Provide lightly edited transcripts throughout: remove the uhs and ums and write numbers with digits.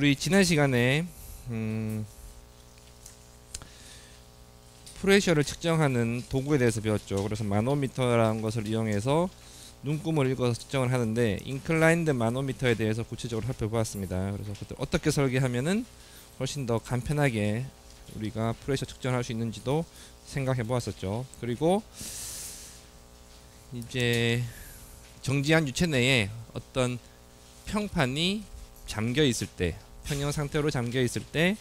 우리 지난 시간에 프레셔를 측정하는 도구에 대해서 배웠죠. 그래서 마노미터라는 것을 이용해서 눈금을 읽어서 측정을 하는데, 인클라인드 마노미터에 대해서 구체적으로 살펴보았습니다. 그래서 그때 어떻게 설계하면은 훨씬 더 간편하게 우리가 프레셔 측정할 수 있는지도 생각해 보았었죠. 그리고 이제 정지한 유체 내에 어떤 평판이 잠겨 있을 때, 평형 상태로 잠겨 있을 때,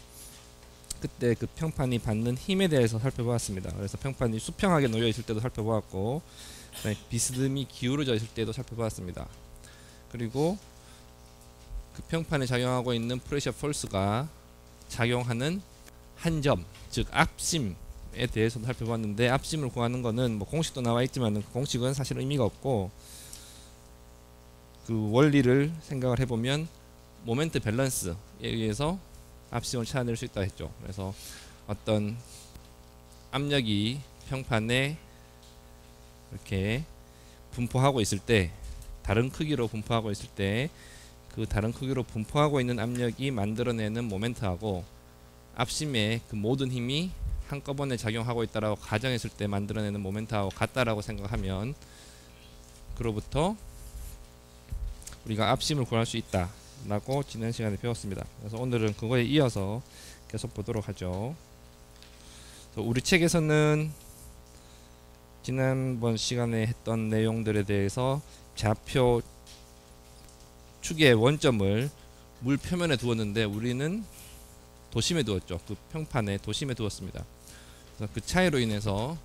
그때 그 평판이 받는 힘에 대해서 살펴보았습니다. 그래서 평판이 수평하게 놓여 있을 때도 살펴보았고, 비스듬히 기울어져 있을 때도 살펴보았습니다. 그리고 그 평판에 작용하고 있는 프레셔 폴스가 작용하는 한 점, 즉 앞심에 대해서도 살펴봤는데, 앞심을 구하는 거는 뭐 공식도 나와 있지만 그 공식은 사실 의미가 없고, 그 원리를 생각을 해보면 모멘트 밸런스에 의해서 앞심을 찾아낼 수 있다 했죠. 그래서 어떤 압력이 평판에 이렇게 분포하고 있을 때, 다른 크기로 분포하고 있을 때, 그 다른 크기로 분포하고 있는 압력이 만들어내는 모멘트하고 앞심의 그 모든 힘이 한꺼번에 작용하고 있다라고 가정했을 때 만들어내는 모멘트하고 같다라고 생각하면, 그로부터 우리가 앞심을 구할 수 있다 라고 지난 시간에 배웠습니다. 그래서 오늘은 그거에 이어서 계속 보도록 하죠. 우리 책에서는 지난번 시간에 했던 내용들에 대해서 좌표 축의 원점을 물 표면에 두었는데, 우리는 도심에 두었죠. 그 평판에 도심에 두었습니다. 그래서 그 차이로 인해서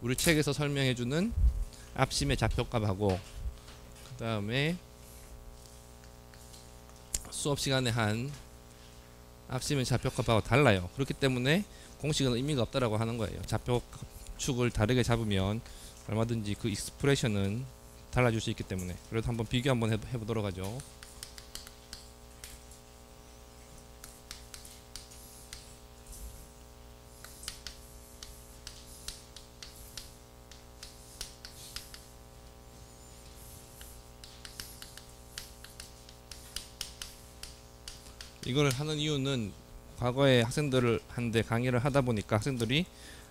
우리 책에서 설명해주는 앞심의 좌표값하고 그 다음에 수업 시간에 한 앞심의 좌표값하고 달라요. 그렇기 때문에 공식은 의미가 없다라고 하는 거예요. 좌표축을 다르게 잡으면 얼마든지 그 익스프레션은 달라질 수 있기 때문에. 그래도 한번 비교 한번 해보도록 하죠. 이거를 하는 이유는, 과거에 학생들을 한데 강의를 하다 보니까 학생들이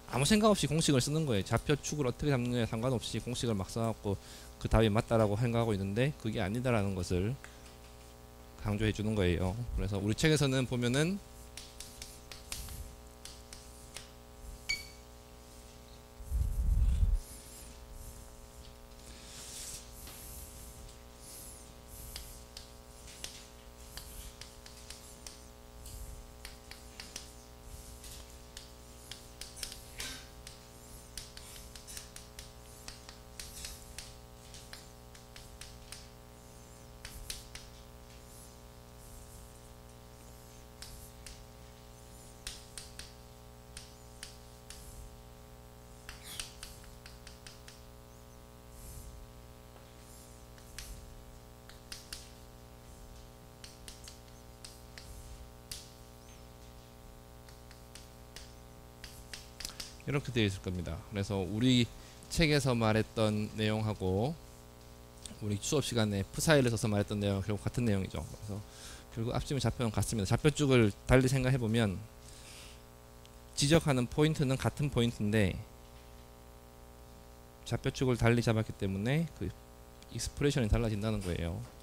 아무 생각 없이 공식을 쓰는 거예요. 좌표축을 어떻게 잡느냐에 상관없이 공식을 막 써갖고 그 답이 맞다라고 생각하고 있는데, 그게 아니다라는 것을 강조해 주는 거예요. 그래서 우리 책에서는 보면은 이렇게 되어 있을 겁니다. 그래서 우리 책에서 말했던 내용하고 우리 수업 시간에 푸사일을 써서 말했던 내용 결국 같은 내용이죠. 그래서 결국 앞심의 좌표는 같습니다. 좌표축을 달리 생각해 보면 지적하는 포인트는 같은 포인트인데, 좌표축을 달리 잡았기 때문에 그 익스프레션이 달라진다는 거예요.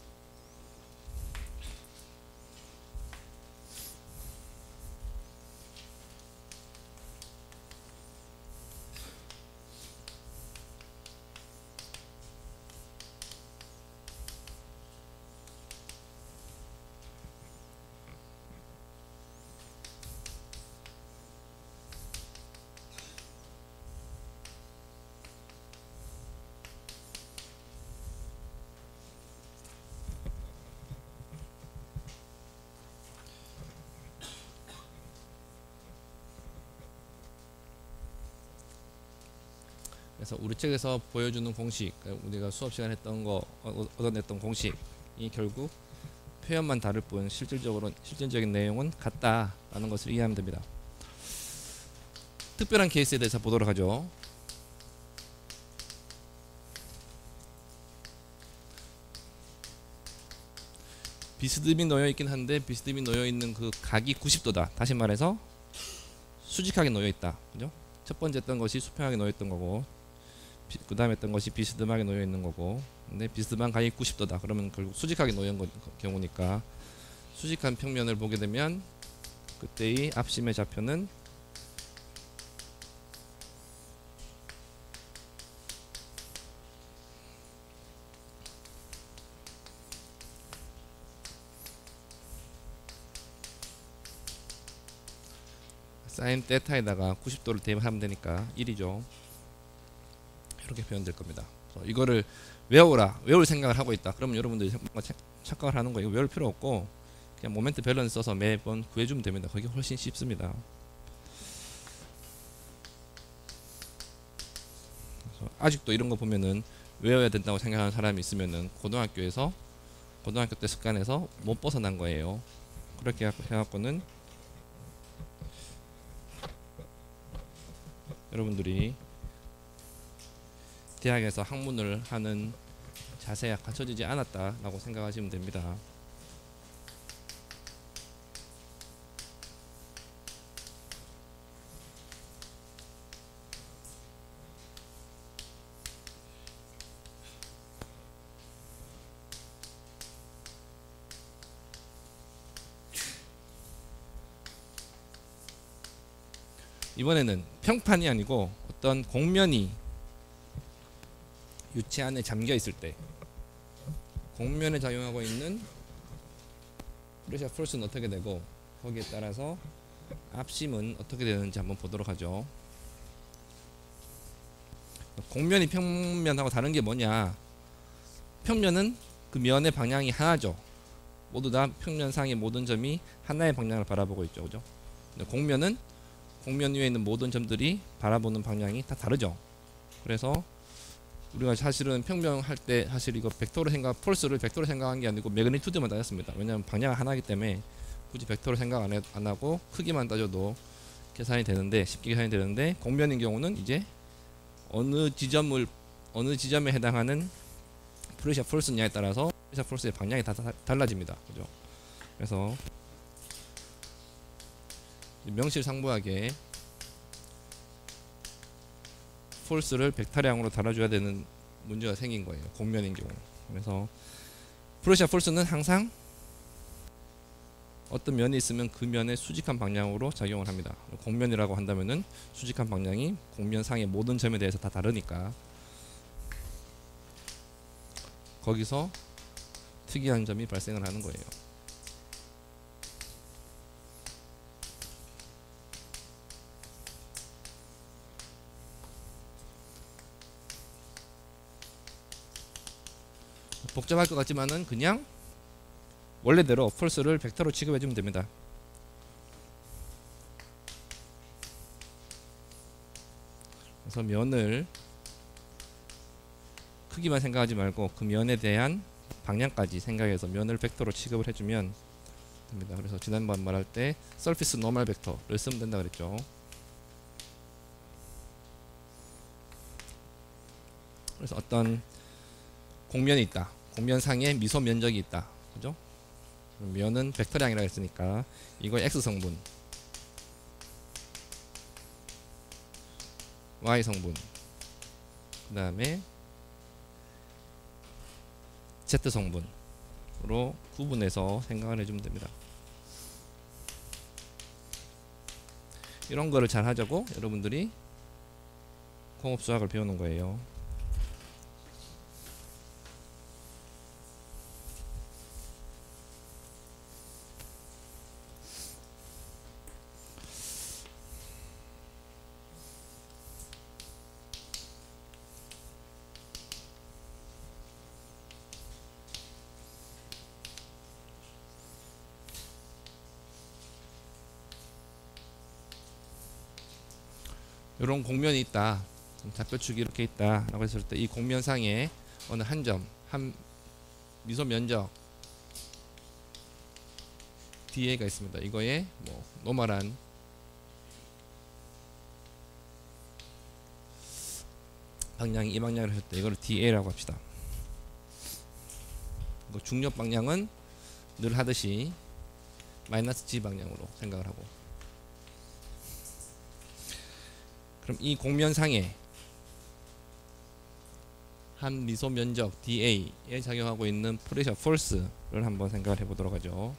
그래서 우리 책에서 보여주는 공식, 우리가 수업 시간에 했던 거 얻어냈던 공식이 결국 표현만 다를 뿐 실질적인 내용은 같다라는 것을 이해하면 됩니다. 특별한 케이스에 대해서 보도록 하죠. 비스듬히 놓여 있긴 한데 비스듬히 놓여 있는 그 각이 90도다. 다시 말해서 수직하게 놓여 있다. 그죠? 첫 번째 했던 것이 수평하게 놓여 있던 거고, 그 다음에 했던 것이 비스듬하게 놓여 있는 거고, 근데 비스듬한 각이 90도다. 그러면 결국 수직하게 놓여 있는 경우니까 수직한 평면을 보게 되면 그때의 앞심의 좌표는 사인 테타에다가 90도를 대입하면 되니까 1이죠. 이렇게 표현될 겁니다. 이거를 외울 생각을 하고 있다. 그러면 여러분들이 뭔가 착각을 하는 거예요. 이거 외울 필요 없고 그냥 모멘트 밸런스 써서 매번 구해주면 됩니다. 그게 훨씬 쉽습니다. 아직도 이런 거 보면은 외워야 된다고 생각하는 사람이 있으면은 고등학교 때 습관에서 못 벗어난 거예요. 그렇게 해갖고는 여러분들이 대학에서 학문을 하는 자세가 갖춰지지 않았다라고 생각하시면 됩니다. 이번에는 평판이 아니고 어떤 공면이 유체 안에 잠겨 있을 때 공면에 작용하고 있는 프레셔 포스는 어떻게 되고 거기에 따라서 앞심은 어떻게 되는지 한번 보도록 하죠. 공면이 평면하고 다른 게 뭐냐? 평면은 그 면의 방향이 하나죠. 모두 다 평면상의 모든 점이 하나의 방향을 바라보고 있죠, 그죠? 근데 공면은 공면 위에 있는 모든 점들이 바라보는 방향이 다 다르죠. 그래서 우리가 사실은 평면할 때 사실 이거 폴스를 벡터로 생각한 게 아니고 매그니튜드만 따졌습니다. 왜냐하면 방향은 하나이기 때문에 굳이 벡터로 생각 안 하고 크기만 따져도 쉽게 계산이 되는데 공면인 경우는 이제 어느 지점에 해당하는 프레셔 폴스냐에 따라서 프레셔 폴스의 방향이 다 달라집니다. 그죠? 그래서 명실상부하게 폴스를 벡터량으로 달아줘야 되는 문제가 생긴 거예요. 공면인 경우. 그래서 프레셔 폴스는 항상 어떤 면이 있으면 그 면의 수직한 방향으로 작용을 합니다. 공면이라고 한다면은 수직한 방향이 공면상의 모든 점에 대해서 다 다르니까 거기서 특이한 점이 발생을 하는 거예요. 복잡할 것 같지만은 그냥 원래대로 폴스를 벡터로 취급해주면 됩니다. 그래서 면을 크기만 생각하지 말고 그 면에 대한 방향까지 생각해서 면을 벡터로 취급을 해주면 됩니다. 그래서 지난번 말할 때 surface normal 벡터를 쓰면 된다 그랬죠. 그래서 어떤 공면이 있다. 공면상에 미소 면적이 있다. 그죠? 면은 벡터량이라고 했으니까 이거 X성분, Y성분, 그 다음에 Z성분으로 구분해서 생각을 해주면 됩니다. 이런 거를 잘 하자고 여러분들이 공업수학을 배우는 거예요. 이런 공면이 있다. 좌표축이 이렇게 있다 라고 했을 때 이 공면상에 어느 한 점, 한 미소 면적 DA가 있습니다. 이거에 뭐 노멀한 방향이 이 방향을 했을 때 이걸 DA라고 합시다. 중력 방향은 늘 하듯이 마이너스 g 방향으로 생각을 하고, 그럼 이 곡면상에 한 미소 면적 DA에 작용하고 있는 프레셔 폴스를 한번 생각을 해보도록 하죠.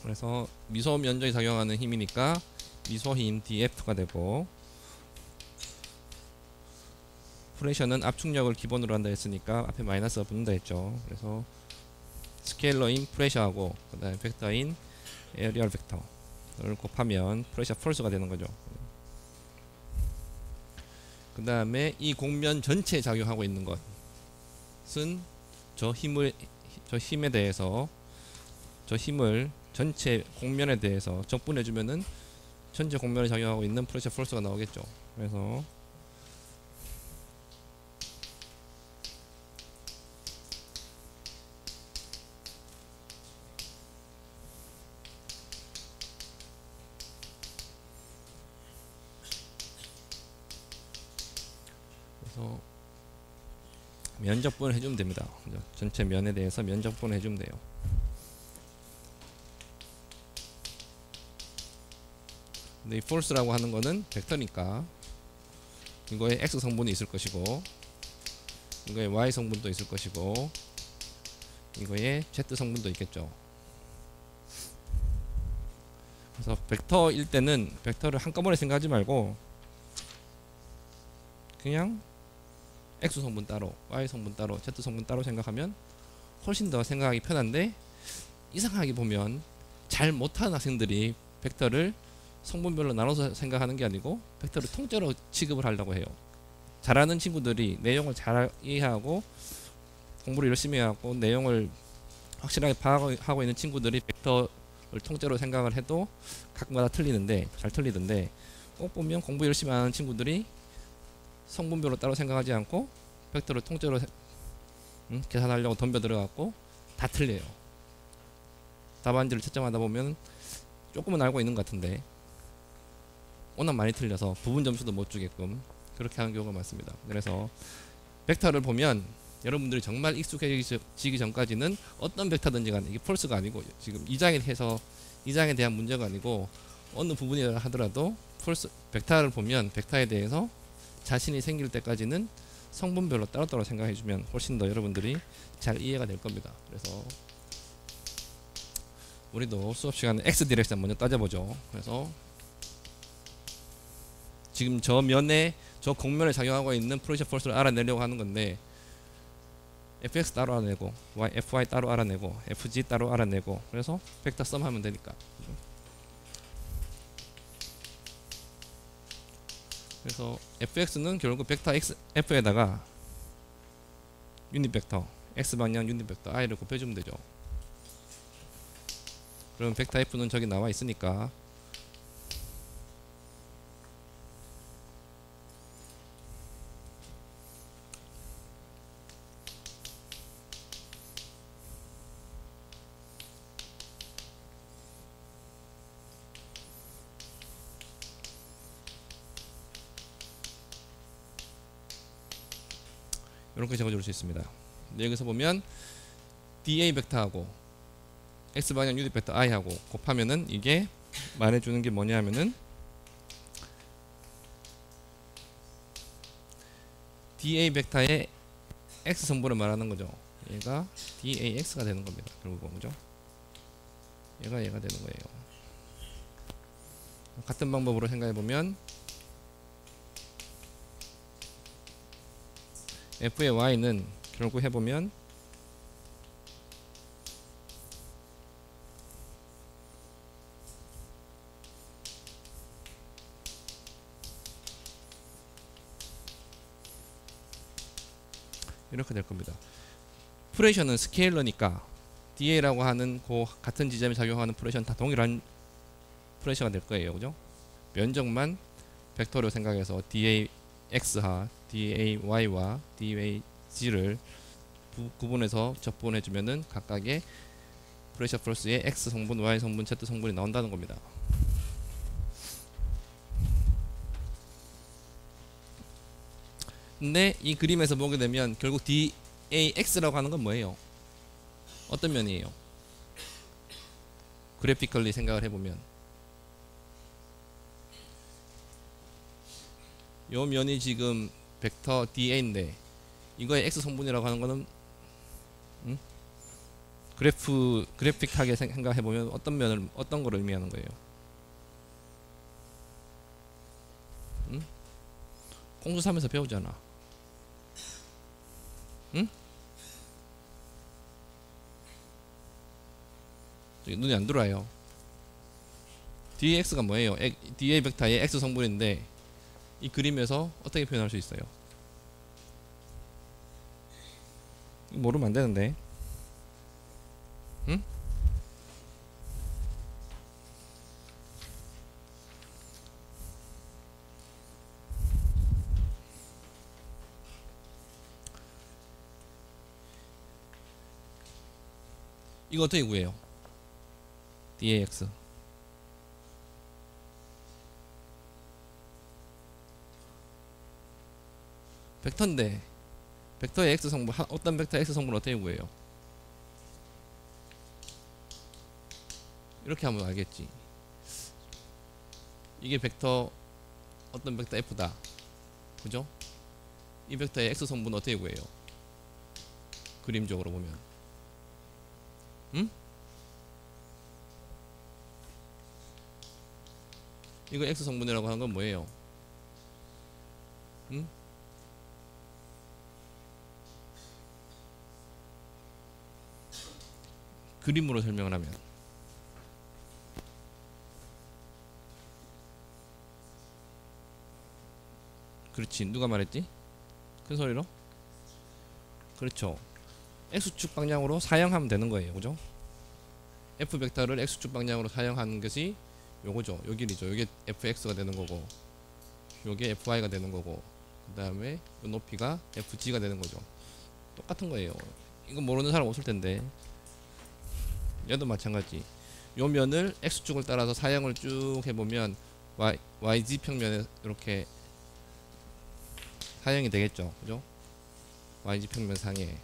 그래서 미소 면적이 작용하는 힘이니까 미소 힘 DF가 되고, 프레셔는 압축력을 기본으로 한다 했으니까 앞에 마이너스가 붙는다 했죠. 그래서 스케일러인 프레셔하고 그 다음에 벡터인 에어리얼 벡터를 곱하면 프레셔 폴스가 되는 거죠. 그 다음에 이 곡면 전체에 작용하고 있는 것은 저 힘에 대해서, 저 힘을 전체 곡면에 대해서 적분해 주면은 전체 곡면에 작용하고 있는 프레셔 폴스가 나오겠죠. 그래서 면적분을 해주면 됩니다. 전체 면에 대해서 면적분을 해주면 돼요. 근데 이 force라고 하는 거는 벡터니까 이거에 x 성분이 있을 것이고, 이거에 y 성분도 있을 것이고, 이거에 z 성분도 있겠죠. 그래서 벡터일 때는 벡터를 한꺼번에 생각하지 말고 그냥 x 성분 따로, y 성분 따로, z 성분 따로 생각하면 훨씬 더 생각하기 편한데, 이상하게 보면 잘 못하는 학생들이 벡터를 성분별로 나눠서 생각하는 게 아니고 벡터를 통째로 취급을 하려고 해요. 잘하는 친구들이 내용을 잘 이해하고 공부를 열심히 하고 내용을 확실하게 파악하고 있는 친구들이 벡터를 통째로 생각을 해도 각마다 잘 틀리던데, 꼭 보면 공부 열심히 하는 친구들이 성분별로 따로 생각하지 않고 벡터를 통째로 계산하려고 덤벼 들어갔고 다 틀려요. 답안지를 채점하다 보면 조금은 알고 있는 것 같은데 워낙 많이 틀려서 부분 점수도 못 주게끔 그렇게 하는 경우가 많습니다. 그래서 벡터를 보면 여러분들이 정말 익숙해지기 전까지는 어떤 벡터든지 간에 이게 폴스가 아니고, 지금 2장에 대한 문제가 아니고 어느 부분이라 하더라도 벡터를 보면 벡터에 대해서 자신이 생길 때까지는 성분별로 따로따로 생각해주면 훨씬 더 여러분들이 잘 이해가 될 겁니다. 그래서 우리도 수업 시간에 x 디렉션 먼저 따져보죠. 그래서 지금 저 곡면에 작용하고 있는 프레셔 폴스를 알아내려고 하는 건데, fx 따로 알아내고 fy 따로 알아내고 fg 따로 알아내고, 그래서 벡터 썸 하면 되니까. 그래서 fx는 결국 벡터 f에다가 유닛 벡터 x 방향 유닛 벡터 i를 곱해주면 되죠. 그럼 벡터 f는 저기 나와 있으니까 이렇게 적어줄 수 있습니다. 여기서 보면 dA 벡터하고 x방향 유닛 벡터 i하고 곱하면은 이게 말해주는 게 뭐냐 하면은 dA 벡터의 x 성분을 말하는 거죠. 얘가 dax가 되는 겁니다. 결국은 그죠? 얘가 되는 거예요. 같은 방법으로 생각해 보면 f의 y는 결국 해보면 이렇게 될 겁니다. 프레셔는 스케일러니까 DA라고 하는 그 같은 지점에 작용하는 프레셔는 다 동일한 프레셔가 될 거예요. 그죠? 면적만 벡터로 생각해서 DAX하, DAY와 DAG를 구분해서 적분해 주면은 각각의 프레셔 포스의 X 성분, Y 성분, Z 성분이 나온다는 겁니다. 근데 이 그림에서 보게 되면 결국 DAX라고 하는 건 뭐예요? 어떤 면이에요? 그래피컬리 생각을 해보면 요 면이 지금 벡터 DA인데 이거의 X 성분이라고 하는 거는 그래픽하게 생각해보면 어떤 걸 의미하는 거예요? 공수 3에서 배우잖아. 눈이 안 들어와요. DAX가 뭐예요? DA 벡터의 X 성분인데 이 그림에서 어떻게 표현할 수 있어요? 모르면 안 되는데. 응? 이거 어떻게 구해요? DAX 벡터인데 벡터의 X 성분 어떤 벡터의 X 성분 어떻게 구해요? 이렇게 하면 알겠지. 이게 벡터 어떤 벡터 F다, 그죠? 이 벡터의 X 성분 어떻게 구해요? 그림적으로 보면 이거 X 성분이라고 하는 건 뭐예요? 그림으로 설명을 하면 그렇지. 누가 말했지? 큰 소리로? 그렇죠. X축 방향으로 사용하면 되는 거예요, 그죠? F 벡터를 X축 방향으로 사용하는 것이 요거죠. 요 길이죠. 요게 fx가 되는 거고 요게 fy가 되는 거고 그 다음에 요 높이가 fg가 되는 거죠. 똑같은 거예요. 이거 모르는 사람 없을 텐데 얘도 마찬가지. 요 면을 x축을 따라서 사형을 쭉 해보면 yz 평면에 이렇게 사형이 되겠죠, 그죠? yz 평면 상에.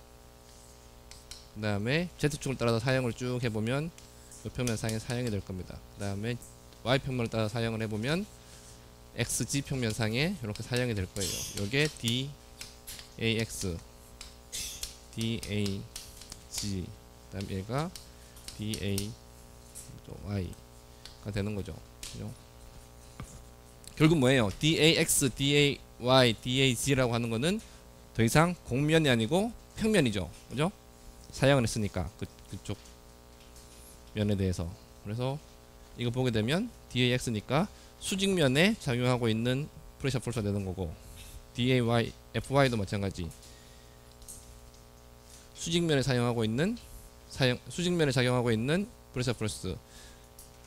그 다음에 z축을 따라서 사형을 쭉 해보면 요 평면 상에 사형이 될 겁니다. 그 다음에 y 평면을 따라 사형을 해보면 xg 평면 상에 이렇게 사형이 될 거예요. 요게 dax, dag, 그 다음 얘가 day가 되는 거죠. 그죠? 결국 뭐예요? dax, day, dag라고 하는 거는 더 이상 공면이 아니고 평면이죠. 그죠? 사형을 했으니까 그쪽 면에 대해서. 그래서 이거 보게 되면 dax니까 수직면에 작용하고 있는 프레셔 폴스가 되는 거고 day, fy도 마찬가지. 수직면에 수직면에 작용하고 있는 프레셔 폴스.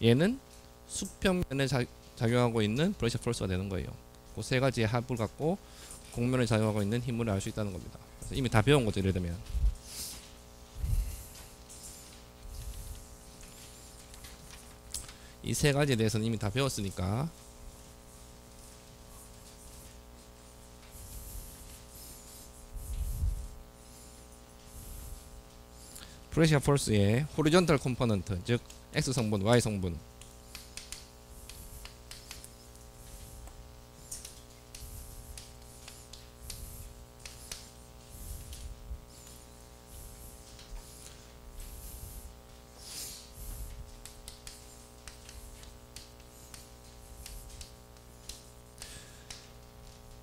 얘는 수평면에 작용하고 있는 프레셔 폴스가 되는 거예요. 그 세 가지의 합을 갖고 공면에 작용하고 있는 힘을 알 수 있다는 겁니다. 그래서 이미 다 배운 거죠, 예를 들면. 이 세 가지에 대해서는 이미 다 배웠으니까 프레셔 폴스의 호리존탈 컴포넌트, 즉 X 성분, Y 성분.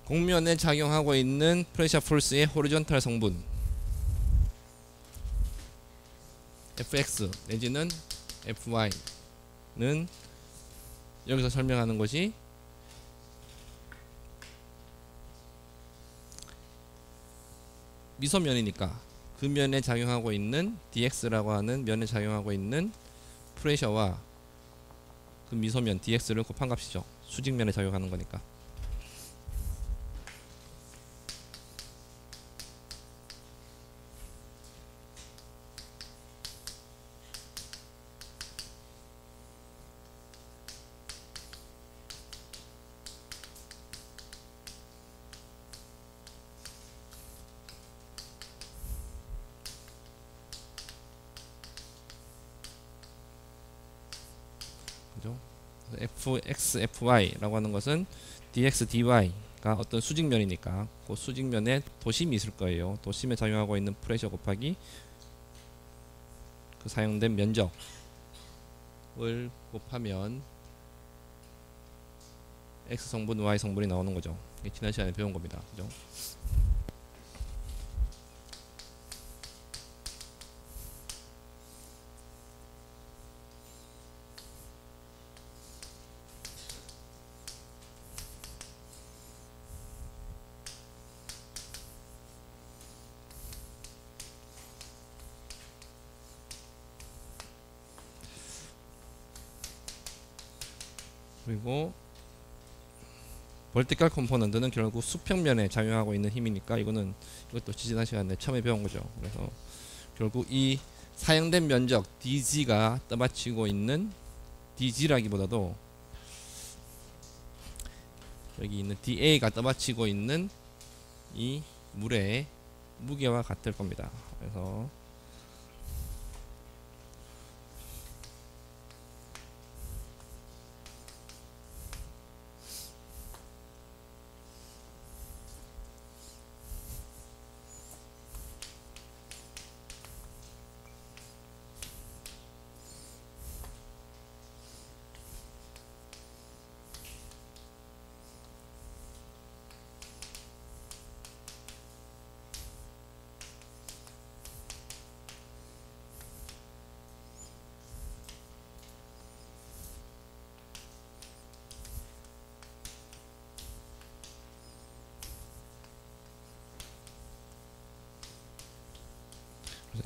공면에 작용하고 있는 프레셔 폴스의 호리존탈 성분 fx 내지는 fy는 여기서 설명하는 것이 미소면이니까 그 면에 작용하고 있는 dx라고 하는 면에 작용하고 있는 프레셔와 그 미소면 dx를 곱한 값이죠. 수직면에 작용하는 거니까. fx, fy라고 하는 것은 dx, dy가 어떤 수직면이니까 그 수직면에 도심이 있을 거예요. 도심에 작용하고 있는 프레셔 곱하기 그 사용된 면적을 곱하면 x 성분, y 성분이 나오는 거죠. 지난 시간에 배운 겁니다. 그죠? 그리고 벌티컬 컴포넌트는 결국 수평면에 작용하고 있는 힘이니까 이것도 지난 시간에 처음에 배운 거죠. 그래서 결국 이 사용된 면적 dg가 떠받치고 있는 dg라기보다도 여기 있는 da가 떠받치고 있는 이 물의 무게와 같을 겁니다. 그래서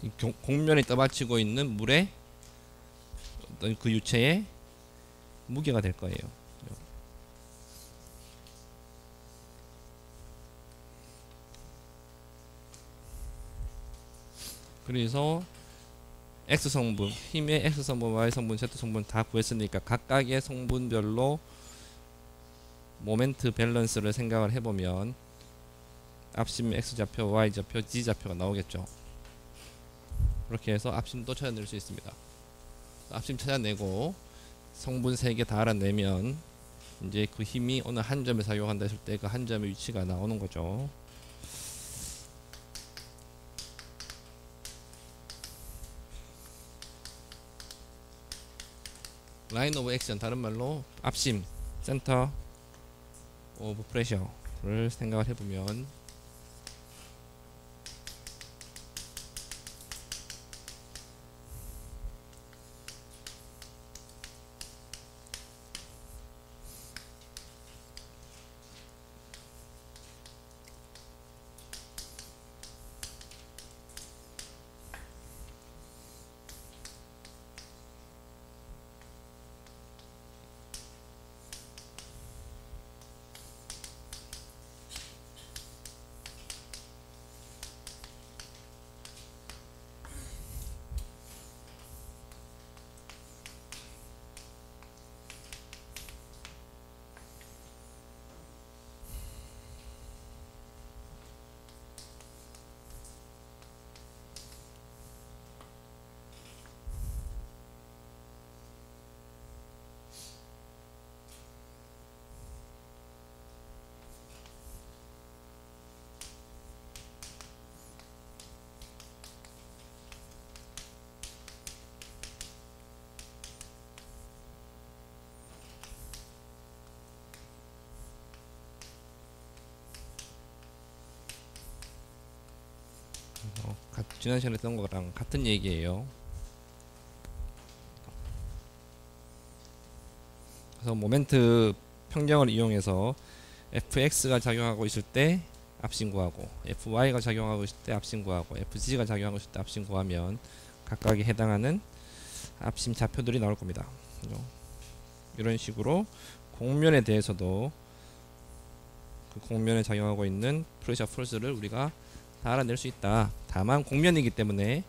이 공면에 떠받치고 있는 물의 어떤 그 유체의 무게가 될 거예요. 그래서 X성분, 힘의 X성분, Y성분, Z성분 다 구했으니까 각각의 성분별로 모멘트 밸런스를 생각을 해보면 앞심 X좌표, Y좌표, G좌표가 나오겠죠. 그렇게 해서 앞심도 찾아낼 수 있습니다. 앞심 찾아내고 성분 3개 다 알아내면 이제 그 힘이 어느 한 점에 작용한다 했을 때 그 한 점의 위치가 나오는 거죠. 라인 오브 액션, 다른 말로 앞심, 센터 오브 프레셔를 생각을 해보면 지난 시간에 했던 거랑 같은 얘기예요. 그래서 모멘트 평경을 이용해서 fx가 작용하고 있을 때 앞심 구하고 fy가 작용하고 있을 때 앞심 구하고 fg가 작용하고 있을 때 앞심 구하면 각각에 해당하는 앞심 좌표들이 나올 겁니다. 이런 식으로 공면에 대해서도 그 공면에 작용하고 있는 프레셔 폴스를 우리가 다 알아낼 수 있다. 다만 공면이기 때문에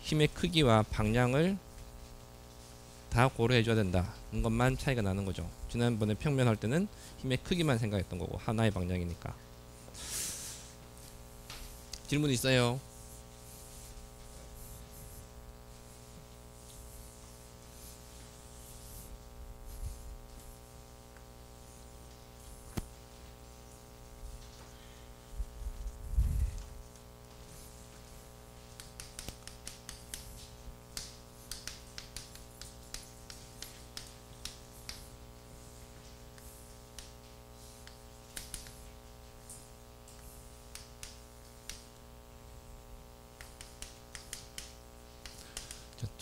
힘의 크기와 방향을 다 고려해 줘야 된다는 것만 차이가 나는 거죠. 지난번에 평면 할 때는 힘의 크기만 생각했던 거고 하나의 방향이니까. 질문 있어요?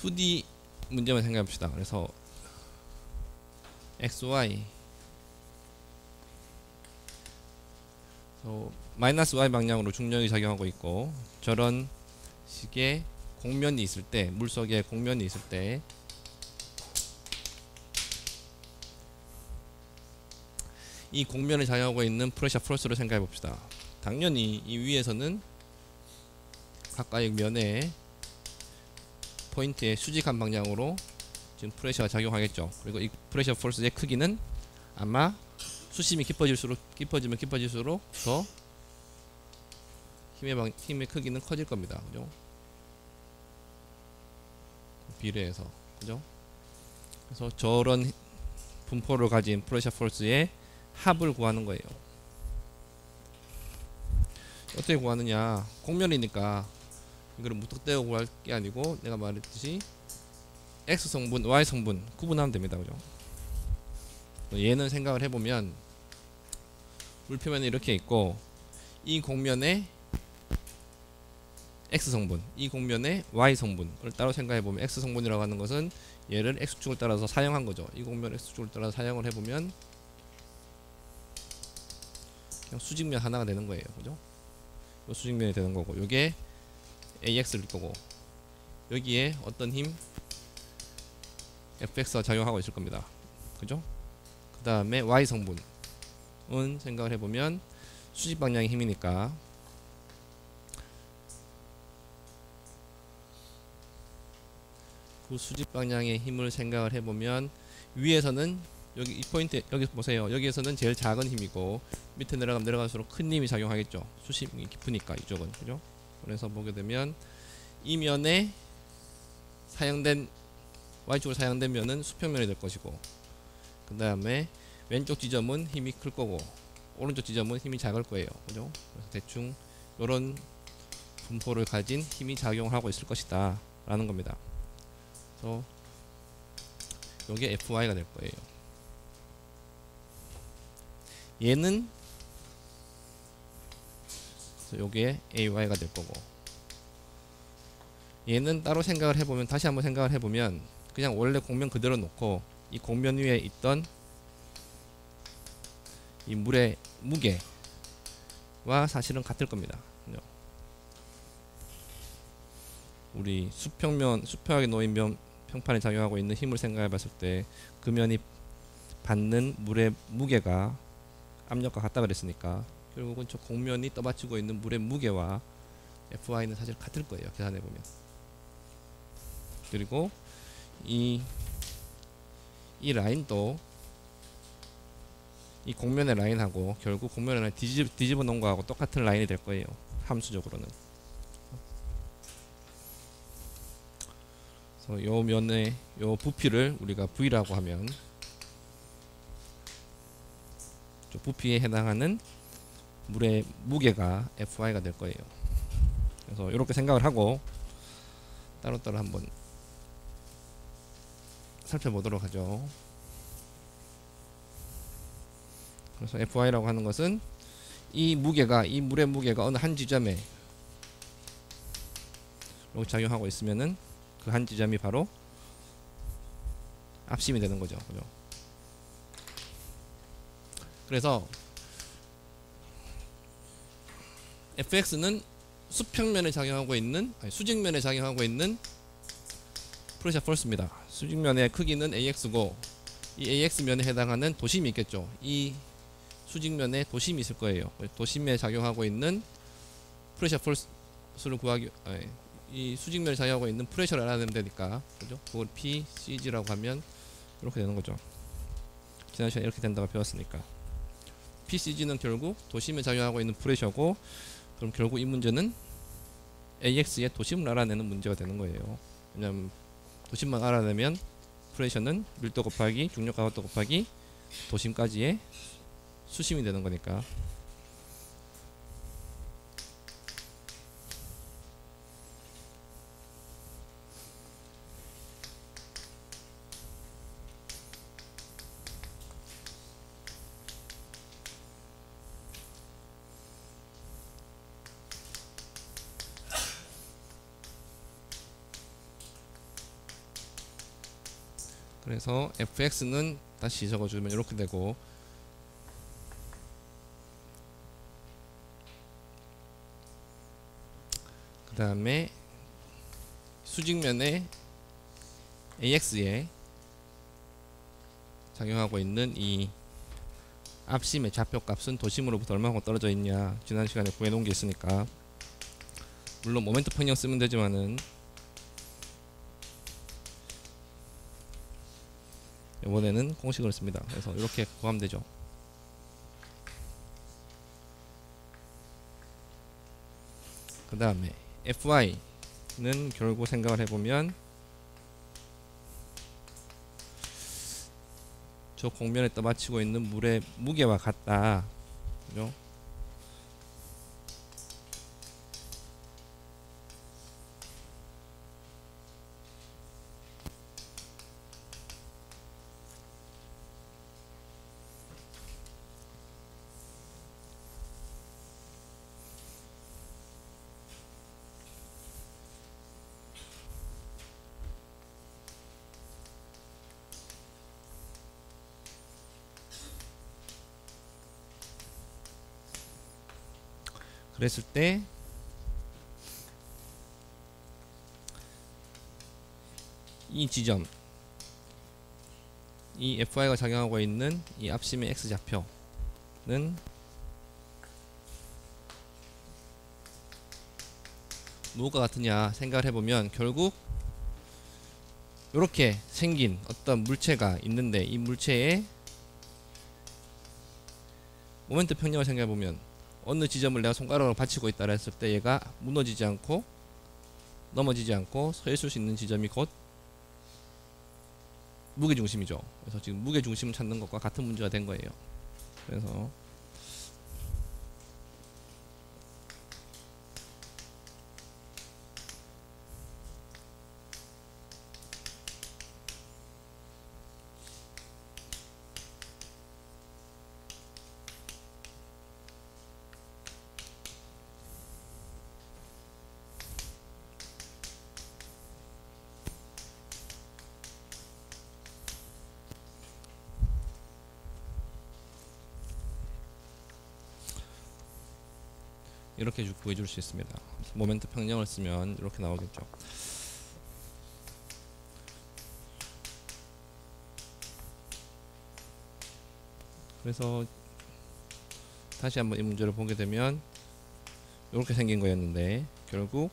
2D 문제만 생각해 봅시다. 그래서 XY 마이너스 Y 방향으로 중력이 작용하고 있고, 저런 식의 공면이 있을 때, 물속에 공면이 있을 때 이 공면을 작용하고 있는 프레셔 포스를 생각해 봅시다. 당연히 이 위에서는 가까이 면에 포인트의 수직한 방향으로 지금 프레셔가 작용하겠죠. 그리고 이 프레셔 포스의 크기는 아마 수심이 깊어지면 깊어질수록 더 힘의 크기는 커질 겁니다. 그죠? 비례해서. 그죠? 그래서 저런 분포를 가진 프레셔 포스의 합을 구하는 거예요. 어떻게 구하느냐? 공면이니까 이거를 무턱대고 구할 게 아니고, 내가 말했듯이 X 성분, Y 성분 구분하면 됩니다. 그죠? 얘는 생각을 해보면 물표면이 이렇게 있고, 이 공면에 X 성분, 이 공면에 Y 성분을 따로 생각해보면, X 성분이라고 하는 것은 얘를 X축을 따라서 사용한 거죠. 이 공면 X축을 따라서 사용을 해보면 그냥 수직면 하나가 되는 거예요. 그죠? 요 수직면이 되는 거고, 요게 AX일 거고, 여기에 어떤 힘 FX가 작용하고 있을 겁니다. 그죠? 그 다음에 Y 성분은 생각을 해보면 수직 방향의 힘이니까 그 수직 방향의 힘을 생각을 해보면, 위에서는 여기 이 포인트 여기 보세요. 여기에서는 제일 작은 힘이고, 밑에 내려가면 내려갈수록 큰 힘이 작용하겠죠. 수심이 깊으니까 이쪽은. 그죠? 그래서 보게 되면 이 면에 사용된 Y축으로 사용된 면은 수평면이 될 것이고, 그 다음에 왼쪽 지점은 힘이 클 거고, 오른쪽 지점은 힘이 작을 거예요. 그죠? 그래서 대충 이런 분포를 가진 힘이 작용하고 있을 것이다 라는 겁니다. 그래서 요게 FY가 될 거예요. 얘는 요게 AY가 될 거고, 얘는 따로 생각을 해보면, 다시 한번 생각을 해보면, 그냥 원래 공면 그대로 놓고 이 공면 위에 있던 이 물의 무게와 사실은 같을 겁니다. 우리 수평하게 놓인 면 평판에 작용하고 있는 힘을 생각해 봤을 때, 그 면이 받는 물의 무게가 압력과 같다 그랬으니까, 결국은 저 공면이 떠받치고 있는 물의 무게와 FY는 사실 같을 거예요. 계산해 보면. 그리고 이 라인도 이 공면의 라인하고 결국 공면의 라인 뒤집어 놓은 거하고 똑같은 라인이 될 거예요. 함수적으로는. 그래서 요 면의 요 부피를 우리가 V라고 하면, 저 부피에 해당하는 물의 무게가 FY가 될 거예요. 그래서 이렇게 생각을 하고 따로따로 한번 살펴보도록 하죠. 그래서 FY라고 하는 것은 이 물의 무게가 어느 한 지점에 작용하고 있으면은 그 한 지점이 바로 앞심이 되는 거죠. 그죠? 그래서 FX는 수평면에 작용하고 있는, 수직면에 작용하고 있는 프레셔 포스입니다. 수직면의 크기는 AX고, 이 AX면에 해당하는 도심이 있겠죠. 이 수직면에 도심이 있을 거예요. 도심에 작용하고 있는 프레셔 포스를 구하기, 이 수직면에 작용하고 있는 프레셔를 알아내면 되니까, 그죠? 그걸 PCG라고 하면 이렇게 되는 거죠. 지난 시간에 이렇게 된다고 배웠으니까. PCG는 결국 도심에 작용하고 있는 프레셔고, 그럼 결국 이 문제는 AX의 도심을 알아내는 문제가 되는 거예요. 왜냐하면 도심만 알아내면 프레셔는 밀도 곱하기 중력 가속도 곱하기 도심까지의 수심이 되는 거니까. 그래서 fx는 다시 적어주면 이렇게 되고, 그 다음에 수직면에 ax에 작용하고 있는 이 앞심의 좌표값은 도심으로부터 얼마큼 떨어져 있냐, 지난 시간에 구해놓은 게 있으니까. 물론 모멘트 평형 쓰면 되지만은 이번에는 공식을 씁니다. 그래서 이렇게 구하면 되죠. 그 다음에 fy는 결국 생각을 해보면 저 공면에 떠받치고 있는 물의 무게와 같다. 그죠? 그랬을 때 이 지점, 이 fy가 작용하고 있는 이 앞심의 x 좌표는 무엇과 같으냐 생각을 해보면 결국 이렇게 생긴 어떤 물체가 있는데, 이 물체의 모멘트 평형을 생각해보면 어느 지점을 내가 손가락으로 받치고 있다 했을 때 얘가 무너지지 않고 넘어지지 않고 서 있을 수 있는 지점이 곧 무게중심이죠. 그래서 지금 무게중심을 찾는 것과 같은 문제가 된 거예요. 그래서 이렇게 구해줄 수 있습니다. 모멘트 평형을 쓰면 이렇게 나오겠죠. 그래서 다시 한번 이 문제를 보게 되면 이렇게 생긴 거였는데 결국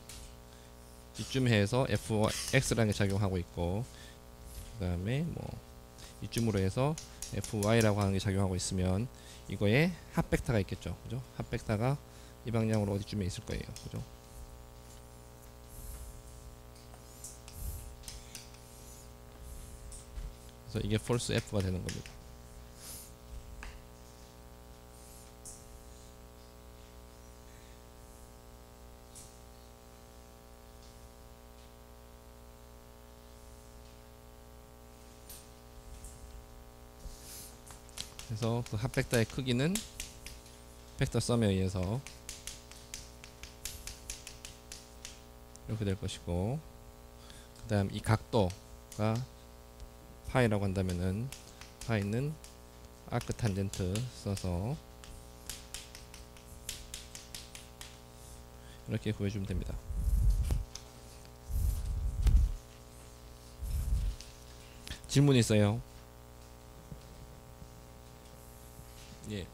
이쯤에서 fx라는 게 작용하고 있고, 그 다음에 뭐 이쯤으로 해서 fy라고 하는 게 작용하고 있으면 이거에 합벡터가 있겠죠. 그죠? 합벡터가 이 방향으로 어디쯤에 있을 거예요. 그죠? 그래서 이게 false f가 되는 겁니다. 그래서 그 합벡터의 크기는 벡터 썸에 의해서 이렇게 될 것이고, 그 다음 이 각도가 파이라고 한다면은 파이는 아크 탄젠트 써서 이렇게 구해주면 됩니다. 질문 있어요? 예.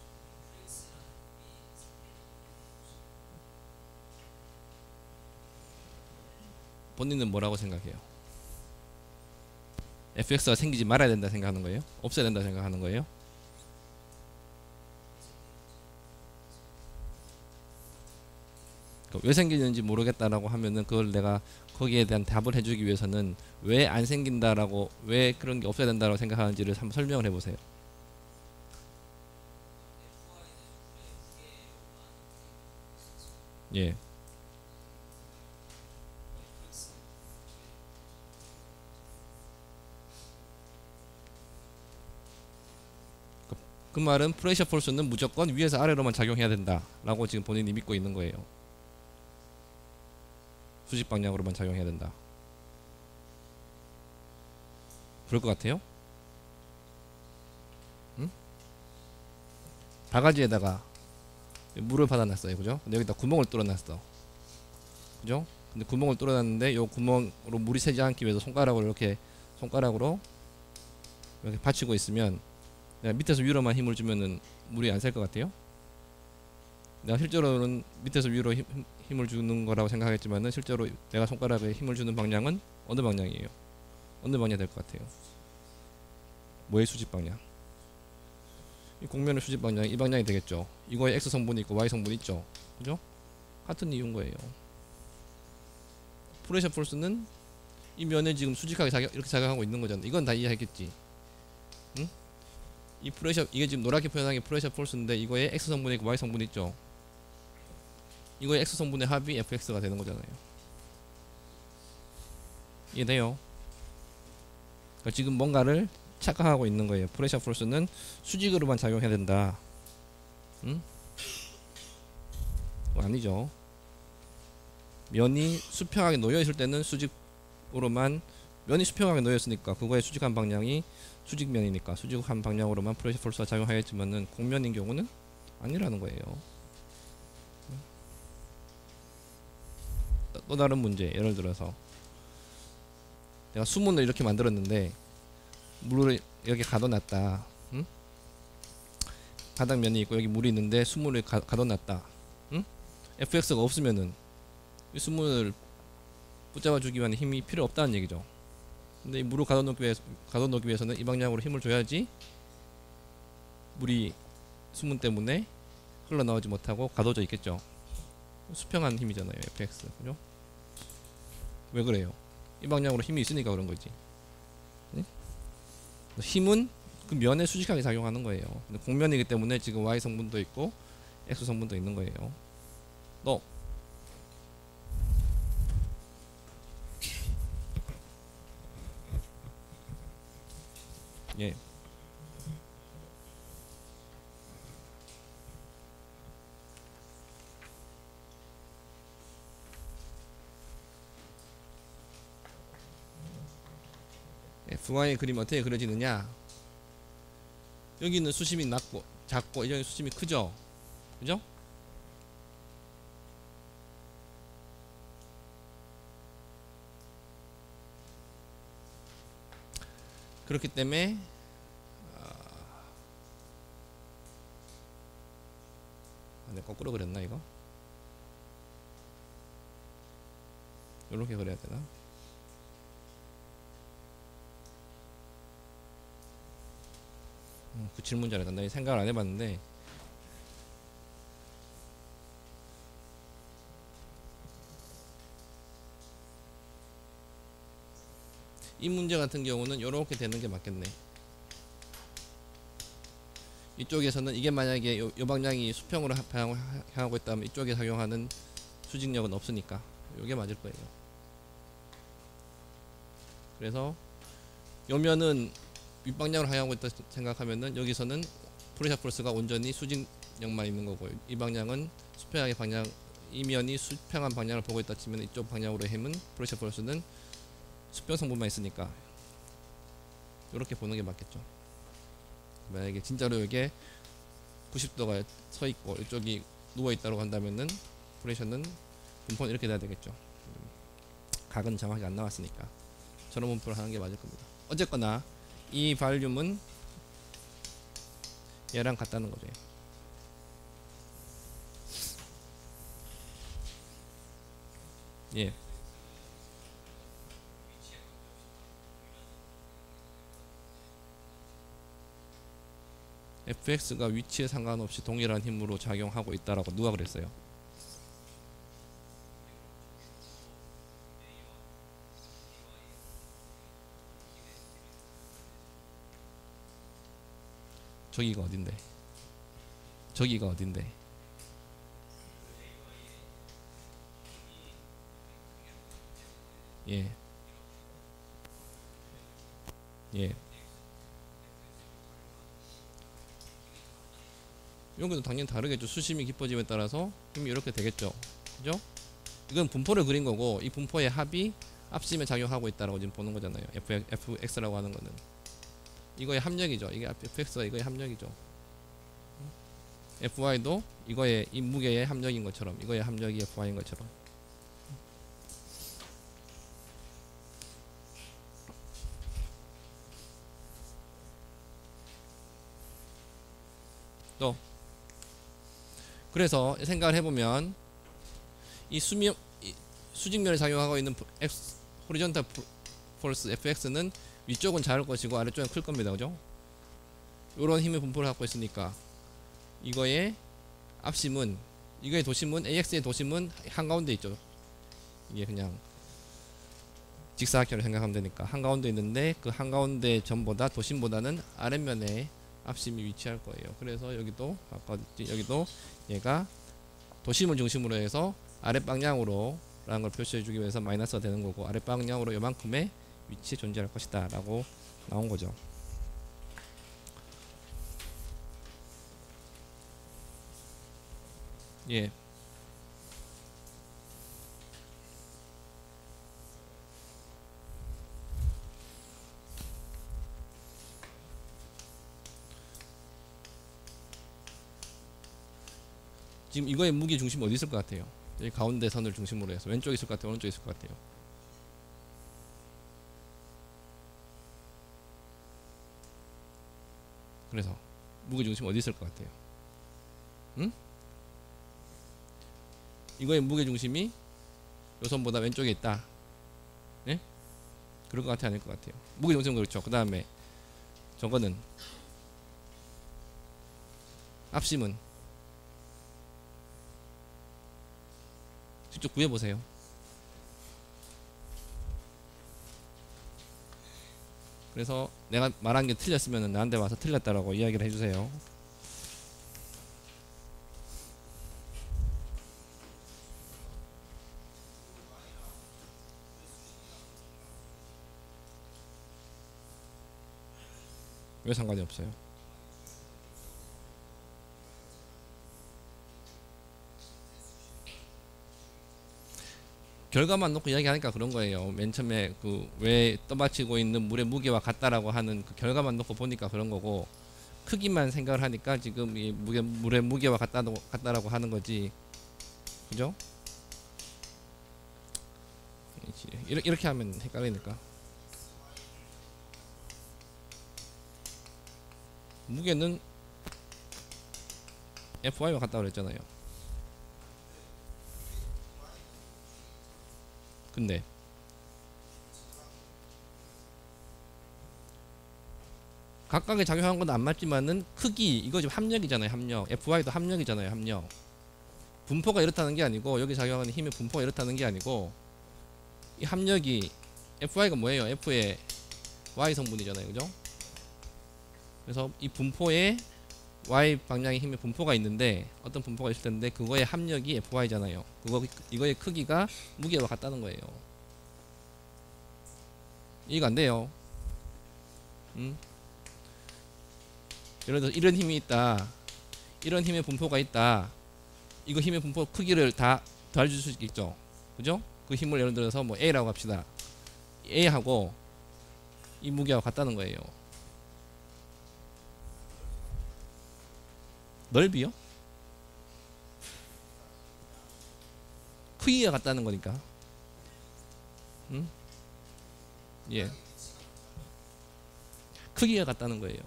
본인은 뭐라고 생각해요? fx가 생기지 말아야 된다 생각하는 거예요? 없어야 된다 생각하는 거예요? 왜 생기는지 모르겠다라고 하면은 그걸 내가 거기에 대한 답을 해주기 위해서는 왜 안 생긴다라고, 왜 그런 게 없어야 된다라고 생각하는지를 한번 설명을 해보세요. 예. 그 말은 프레셔 폴스는 무조건 위에서 아래로만 작용해야 된다라고 지금 본인이 믿고 있는 거예요. 수직 방향으로만 작용해야 된다. 그럴 것 같아요? 응? 바가지에다가 물을 받아놨어요. 그죠? 근데 여기다 구멍을 뚫어놨어. 그죠? 근데 구멍을 뚫어놨는데 요 구멍으로 물이 새지 않기 위해서 손가락으로 이렇게 받치고 있으면 내가 밑에서 위로만 힘을 주면은 물이 안 셀 것 같아요? 내가 실제로는 밑에서 위로 힘을 주는 거라고 생각했지만은 실제로 내가 손가락에 힘을 주는 방향은 어느 방향이에요? 어느 방향이 될 것 같아요? 뭐의 수직 방향? 이 곡면의 수직 방향이 이 방향이 되겠죠. 이거에 X 성분이 있고 Y 성분이 있죠. 그죠? 같은 이유인 거예요. 프레셔 폴스는 이 면에 지금 수직하게 이렇게 작용하고 있는 거잖아. 이건 다 이해했겠지. 응? 이 프레셔, 이게 지금 노랗게 표현한 게 프레셔 폴스인데 이거에 X 성분이 있고 Y 성분이 있죠. 이거의 X 성분의 합이 fx가 되는 거잖아요. 이해돼요? 그러니까 지금 뭔가를 착각하고 있는 거예요. 프레셔 폴스는 수직으로만 작용해야 된다. 응? 아니죠. 면이 수평하게 놓여 있을 때는 수직으로만, 면이 수평하게 놓여 있으니까 그거의 수직한 방향이 수직면이니까 수직한 방향으로만 프레셔 폴스가 작용하겠지만은 곡면인 경우는 아니라는 거예요. 또 다른 문제, 예를 들어서 내가 수문을 이렇게 만들었는데 물을 이렇게 가둬놨다. 응? 바닥면이 있고 여기 물이 있는데 수문을 가둬놨다. 응? fx가 없으면은 이 수문을 붙잡아 주기 위한 힘이 필요 없다는 얘기죠. 근데 이 물을 가둬놓기 위해서는 이 방향으로 힘을 줘야지 물이 수문 때문에 흘러나오지 못하고 가둬져 있겠죠. 수평한 힘이잖아요, fx. 그죠? 왜 그래요? 이 방향으로 힘이 있으니까 그런 거지. 네? 힘은 그 면에 수직하게 작용하는 거예요. 근데 곡면이기 때문에 지금 y 성분도 있고 x 성분도 있는 거예요. 또 예. FY의 그림 어떻게 그려지느냐? 여기는 수심이 낮고 작고 여기 수심이 크죠? 그죠? 그렇기 때문에 내가 거꾸로 그렸나 이거? 이렇게 그려야 되나? 그 질문 잘했다. 나 생각을 안 해봤는데 이 문제 같은 경우는 이렇게 되는 게 맞겠네. 이쪽에서는 이게 만약에 요 방향이 수평으로 향하고 있다면 이쪽에 작용하는 수직력은 없으니까 이게 맞을 거예요. 그래서 요 면은 윗방향으로 향하고 있다 생각하면은 여기서는 프레셔 폴스가 온전히 수직력만 있는 거고 이 방향은 수평하게 이 면이 수평한 방향을 보고 있다 치면 이쪽 방향으로 힘은 프레셔 폴스는 수평 성분만 있으니까 이렇게 보는 게 맞겠죠. 만약에 진짜로 이게 90도가 서 있고 이쪽이 누워 있다고 한다면은 프레셔는 분포는 이렇게 돼야 되겠죠. 각은 정확히 안 나왔으니까 저런 분포를 하는 게 맞을 겁니다. 어쨌거나 이 발륨은 얘랑 같다는 거죠. 예. fx가 위치에 상관없이 동일한 힘으로 작용하고 있다라고 누가 그랬어요? 저기가 어딘데? 저기가 어딘데? 예. 예. 여기도 당연히 다르겠죠. 수심이 깊어짐에 따라서 힘이 이렇게 되겠죠. 그죠? 이건 분포를 그린 거고 이 분포의 합이 앞심에 작용하고 있다라고 지금 보는 거잖아요. fx라고 하는 거는. 이거의 합력이죠. 이게 fx가 이거의 합력이죠. fy도 이거의 이 무게의 합력인 것처럼, 이거의 합력이 fy인 것처럼. 또 그래서 생각을 해보면 이 수직면에 작용하고 있는 호리존탈 포스 fx는 위쪽은 작을 것이고 아래쪽은 클 겁니다. 그죠? 요런 힘의 분포를 갖고 있으니까 이거의 앞심은, 이거의 도심은, AX의 도심은 한가운데 있죠. 이게 그냥 직사각형을 생각하면 되니까 한가운데 있는데, 그 한가운데 점보다 도심보다는 아랫면에 앞심이 위치할 거예요. 그래서 여기도 아까 여기도 얘가 도심을 중심으로 해서 아랫방향으로 라는 걸 표시해 주기 위해서 마이너스가 되는 거고, 아랫방향으로 요만큼의 위치에 존재할 것이다 라고 나온 거죠. 예. 지금 이거의 무게 중심이 어디 있을 것 같아요? 여기 가운데 선을 중심으로 해서 왼쪽에 있을 것 같아요? 오른쪽에 있을 것 같아요? 그래서 무게 중심이 어디 있을 것 같아요? 응? 이거의 무게 중심이 요 선보다 왼쪽에 있다. 예? 그럴 것 같아요? 아닐 것 같아요? 무게 중심은 그렇죠. 그 다음에 저거는 앞심은 직접 구해보세요. 그래서 내가 말한 게 틀렸으면 나한테 와서 틀렸다라고 이야기를 해주세요. 왜 상관이 없어요? 결과만 놓고 이야기하니까 그런 거예요. 맨 처음에 그 왜 떠받치고 있는 물의 무게와 같다라고 하는 그 결과만 놓고 보니까 그런 거고, 크기만 생각을 하니까 지금 이 물의 무게와 같다라고 하는 거지. 그죠? 이렇게 하면 헷갈리니까. 무게는 FY와 같다고 그랬잖아요. 근데 각각의 작용한 건 안 맞지만은 크기, 이거 지금 합력이잖아요. 합력. FY도 합력이잖아요. 합력. 분포가 이렇다는 게 아니고, 여기 작용하는 힘의 분포가 이렇다는 게 아니고, 이 합력이 FY가 뭐예요? F의 Y 성분이잖아요. 그죠? 그래서 이 분포에 Y 방향의 힘의 분포가 있는데, 어떤 분포가 있을 텐데 그거의 합력이 FY잖아요. 이거의 크기가 무게와 같다는 거예요. 이해가 안 돼요. 예를 들어서 이런 힘이 있다, 이런 힘의 분포가 있다. 이거 힘의 분포 크기를 다 더해줄 수 있겠죠. 그죠? 그 힘을 예를 들어서 뭐 A라고 합시다. A하고 이 무게와 같다는 거예요. 넓이요? 크기가 같다는 거니까. 예. 크기가 같다는 거예요.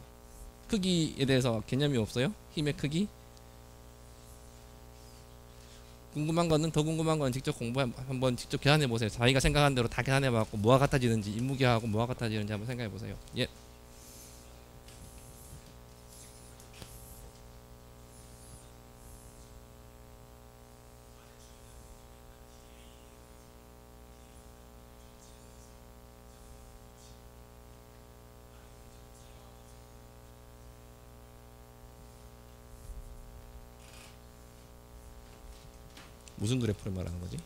크기에 대해서 개념이 없어요? 힘의 크기? 궁금한 거는, 더 궁금한 건 직접 한번 직접 계산해 보세요. 자기가 생각한 대로 다 계산해 봐갖고 뭐가 같아지는지, 인무게하고 뭐가 같아지는지 한번 생각해 보세요. 예. 무슨 그래프를 말하는 거지?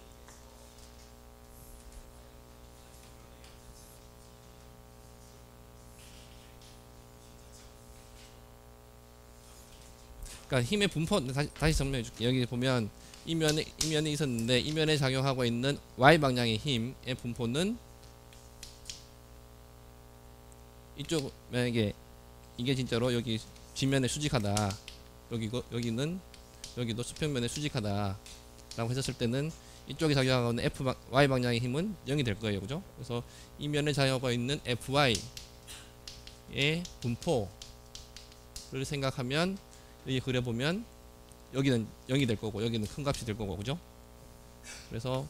그러니까 힘의 분포, 다시 설명해 줄게. 여기 보면 이면에 있었는데, 이면에 작용하고 있는 Y 방향의 힘의 분포는 이쪽 만약에 이게 진짜로 여기 뒷면에 수직하다, 여기도 수평면에 수직하다 라고 했었을 때는 이쪽에 작용하고 있는 Y 방향의 힘은 0이 될 거예요. 그죠? 그래서 이 면에 작용하고 있는 FY의 분포를 생각하면 여기 그려보면 여기는 0이 될 거고 여기는 큰 값이 될 거고, 그죠? 그래서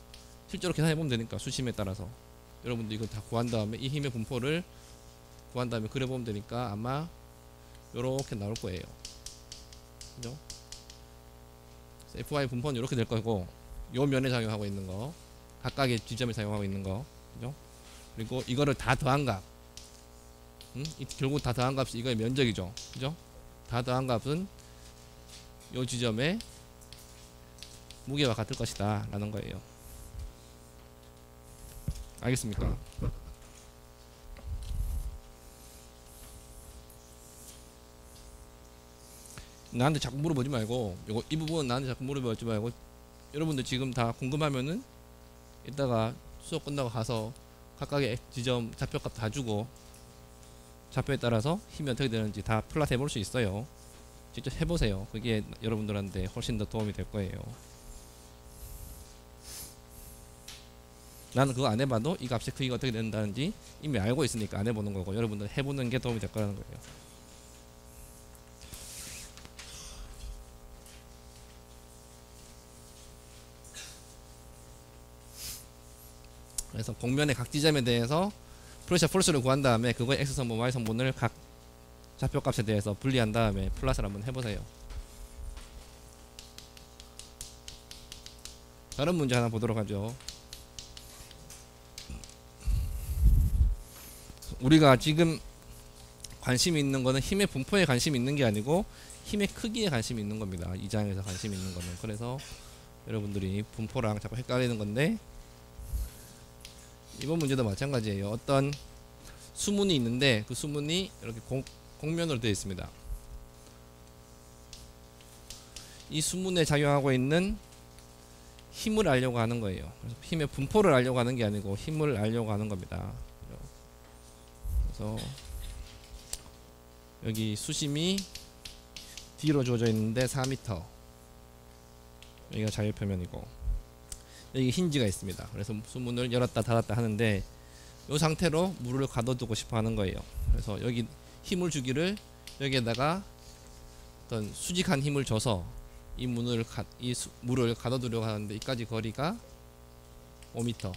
실제로 계산해보면 되니까 수심에 따라서 여러분도 이거 다 구한 다음에 이 힘의 분포를 구한 다음에 그려보면 되니까 아마 요렇게 나올 거예요. 그죠? FY 분포는 이렇게 될 거고, 요 면에 작용하고 있는 거, 각각의 지점에 작용하고 있는 거, 그죠? 그리고 이거를 다 더한 값, 결국 다 더한 값이 이거의 면적이죠, 그죠? 다 더한 값은 요 지점의 무게와 같을 것이다 라는 거예요. 알겠습니까? 나한테 자꾸 물어보지 말고, 이 부분은 나한테 자꾸 물어보지 말고, 여러분들 지금 다 궁금하면은 이따가 수업 끝나고 가서 각각의 지점 좌표값 다 주고 좌표에 따라서 힘이 어떻게 되는지 다 플랫 해볼 수 있어요. 직접 해보세요. 그게 여러분들한테 훨씬 더 도움이 될 거예요. 나는 그거 안 해봐도 이 값의 크기가 어떻게 된다는지 이미 알고 있으니까 안 해보는 거고, 여러분들 해보는 게 도움이 될 거라는 거예요. 그래서 곡면의 각 지점에 대해서 프레셔 폴스를 구한 다음에 그거의 X성분, Y성분을 각 좌표값에 대해서 분리한 다음에 플러스를 한번 해보세요. 다른 문제 하나 보도록 하죠. 우리가 지금 관심이 있는 거는 힘의 분포에 관심이 있는 게 아니고 힘의 크기에 관심이 있는 겁니다. 이 장에서 관심이 있는 거는. 그래서 여러분들이 분포랑 자꾸 헷갈리는 건데, 이번 문제도 마찬가지예요. 어떤 수문이 있는데 그 수문이 이렇게 곡면으로 되어 있습니다. 이 수문에 작용하고 있는 힘을 알려고 하는 거예요. 그래서 힘의 분포를 알려고 하는 게 아니고 힘을 알려고 하는 겁니다. 그래서 여기 수심이 D로 주어져 있는데 4m, 여기가 자유표면이고 여기 힌지가 있습니다. 그래서 수문을 열었다 닫았다 하는데 이 상태로 물을 가둬두고 싶어 하는 거예요. 그래서 여기 힘을 주기를 여기에다가 어떤 수직한 힘을 줘서 이 물을 가둬두려고 하는데, 이까지 거리가 5m.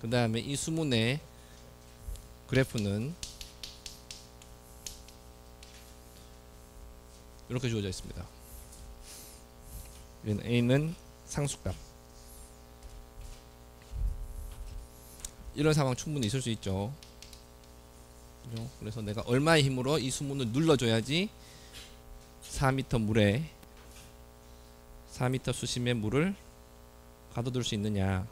그 다음에 이 수문의 그래프는 이렇게 주어져 있습니다. A는 상수값. 이런 상황 충분히 있을 수 있죠. 그죠? 그래서 내가 얼마의 힘으로 이 수문을 눌러줘야지 4m 물에 4m 수심의 물을 가둬둘 수 있느냐.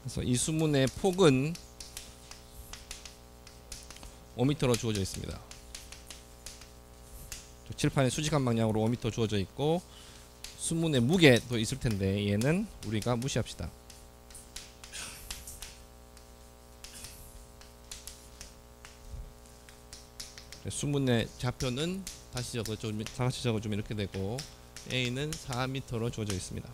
그래서 이 수문의 폭은 5m로 주어져 있습니다. 칠판에 수직한 방향으로 5m 주어져 있고, 수문의 무게도 있을 텐데 얘는 우리가 무시합시다. 수문의 좌표는 다시 적어주면 이렇게 되고, A는 4m로 주어져 있습니다.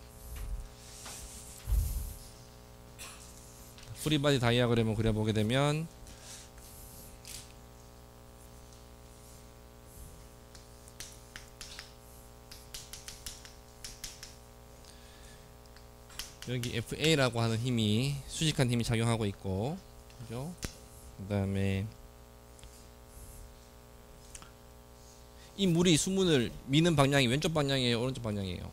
프리바디 다이아그램을 그려보게 되면 여기 FA라고 하는 힘이, 수직한 힘이 작용하고 있고, 그죠? 그 다음에 이 물이 수문을 미는 방향이 왼쪽 방향이에요, 오른쪽 방향이에요?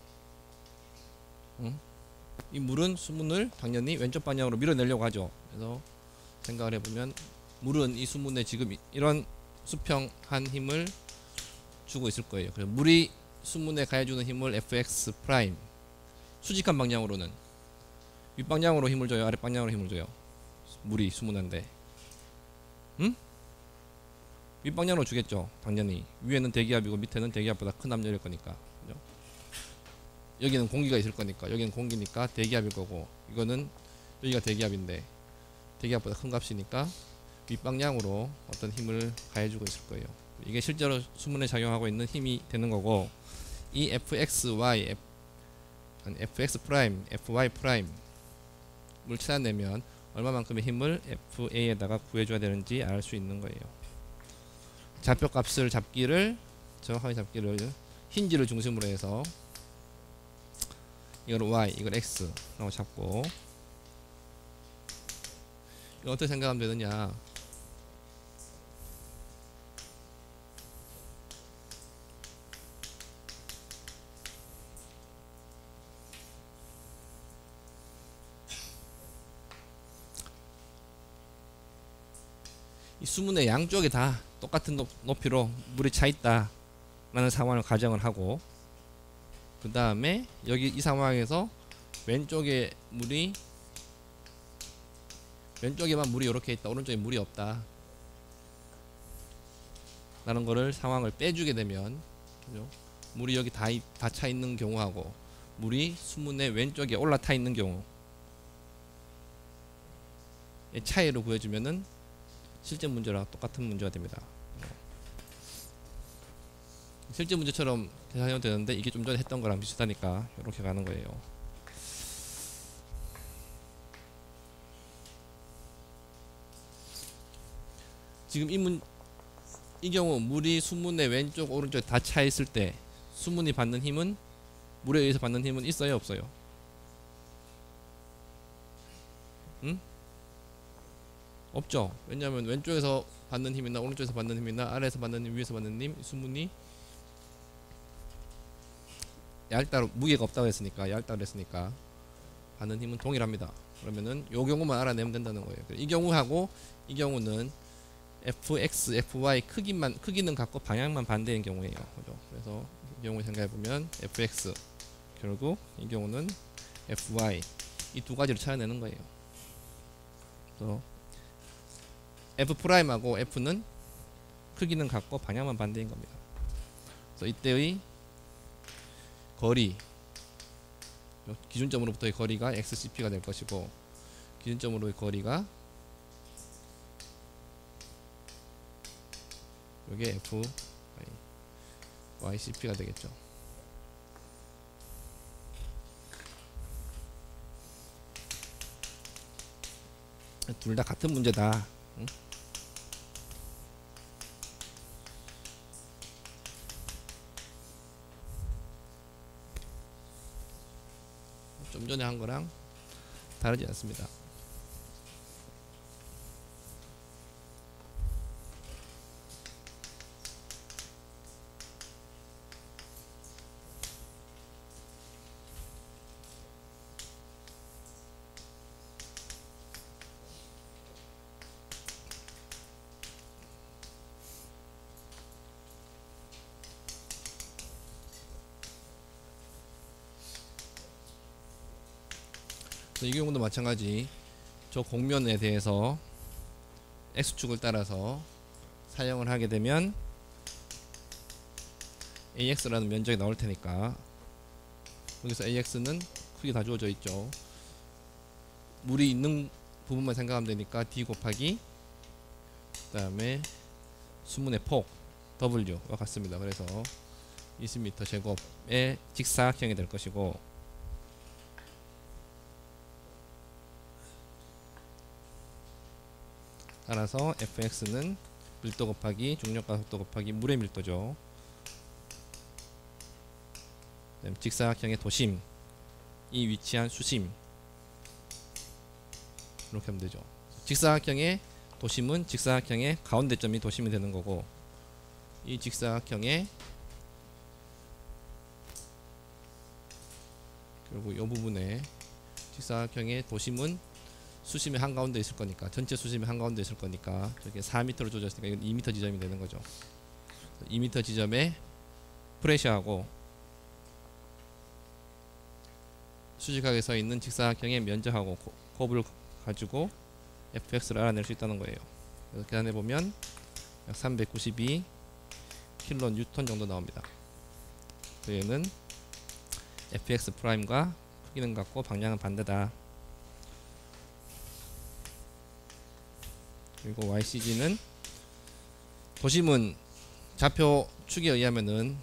응? 이 물은 수문을 당연히 왼쪽 방향으로 밀어내려고 하죠. 그래서 생각을 해보면 물은 이 수문에 지금 이런 수평한 힘을 주고 있을 거예요. 그래서 물이 수문에 가해주는 힘을 Fx 프라임, 수직한 방향으로는 윗방향으로 힘을 줘요, 아랫방향으로 힘을 줘요? 물이 수문한데, 응? 윗방향으로 주겠죠. 당연히 위에는 대기압이고 밑에는 대기압보다 큰 압력일 거니까. 그죠? 여기는 공기가 있을 거니까 여기는 공기니까 대기압일 거고 이거는 여기가 대기압인데 대기압보다 큰 값이니까 윗방향으로 어떤 힘을 가해주고 있을 거예요. 이게 실제로 수문에 작용하고 있는 힘이 되는 거고 이 fxy, fx 프라임, fy 프라임을 찾아내면 얼마만큼의 힘을 fa에다가 구해줘야 되는지 알 수 있는 거예요. 좌표값을 정확하게 잡기를 힌지를 중심으로 해서 이걸 y, 이걸 x라고 잡고 이거 어떻게 생각하면 되느냐. 이 수문의 양쪽에 다 똑같은 높이로 물이 차 있다 라는 상황을 가정을 하고 그 다음에 여기 이 상황에서 왼쪽에만 물이 이렇게 있다, 오른쪽에 물이 없다 라는 거를 상황을 빼주게 되면, 그죠? 물이 여기 다 차 있는 경우하고 물이 수문의 왼쪽에 올라타 있는 경우의 차이를 구해주면은 실제 문제랑 똑같은 문제가 됩니다. 실제 문제처럼 계산하면 되는데 이게 좀 전에 했던 거랑 비슷하니까 이렇게 가는 거예요. 지금 이 경우 물이 수문의 왼쪽 오른쪽에 다 차 있을 때 수문이 받는 힘은 물에 의해서 받는 힘은 있어요 없어요? 응? 없죠. 왜냐하면 왼쪽에서 받는 힘이나 오른쪽에서 받는 힘이나 아래에서 받는 힘, 위에서 받는 힘, 수문이 얇다로 무게가 없다고 했으니까 얇다고 했으니까 받는 힘은 동일합니다. 그러면은 요 경우만 알아내면 된다는 거예요. 이 경우하고 이 경우는 fx, fy 크기는 같고 방향만 반대인 경우예요. 그죠? 그래서 이 경우 생각해 보면 fx 결국 이 경우는 fy 이 두 가지를 찾아내는 거예요. 그래서 f 프라임하고 f는 크기는 같고 방향만 반대인 겁니다. 그래서 이때의 거리 기준점으로부터의 거리가 xcp가 될 것이고 기준점으로의 거리가 이게 fycp가 되겠죠. 둘 다 같은 문제다. 응? 좀 전에 한 거랑 다르지 않습니다. 이 경우도 마찬가지. 저 공면에 대해서 x축을 따라서 사용을 하게 되면 ax라는 면적이 나올 테니까 여기서 ax는 크게 다 주어져 있죠. 물이 있는 부분만 생각하면 되니까 d 곱하기 그 다음에 수문의 폭 w와 같습니다. 그래서 20m 제곱의 직사각형이 될 것이고 따라서 fx는 밀도 곱하기 중력과 속도 곱하기 물의 밀도죠. 직사각형의 도심이 위치한 수심 이렇게 하면 되죠. 직사각형의 도심은 직사각형의 가운데점이 도심이 되는 거고 이 직사각형의 그리고 이 부분에 직사각형의 도심은 수심의 한가운데 있을 거니까 전체 수심의 한가운데 있을 거니까 저게 4m로 조졌으니까 이건 2m 지점이 되는 거죠. 2m 지점에 프레셔하고 수직하게 서 있는 직사각형의 면적하고 곱을 가지고 fx를 알아낼 수 있다는 거예요. 그래서 계산해 보면 약 392 킬로뉴턴 정도 나옵니다. 얘는 fx 프라임과 크기는 같고 방향은 반대다. 그리고 ycg는 도심은 좌표 축에 의하면은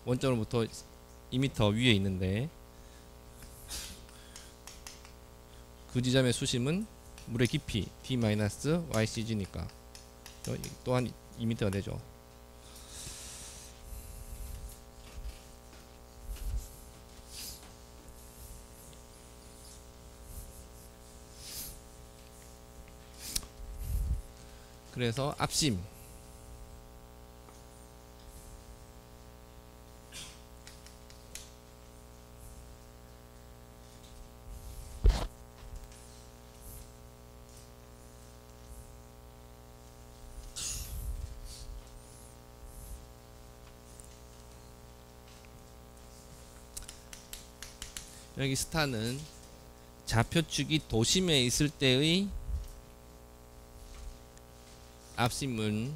원점으로부터 2m 위에 있는데 그 지점의 수심은 물의 깊이 d-ycg니까 또한 2m가 되죠. 그래서 앞심 여기 스타는 좌표축이 도심에 있을 때의 앞심은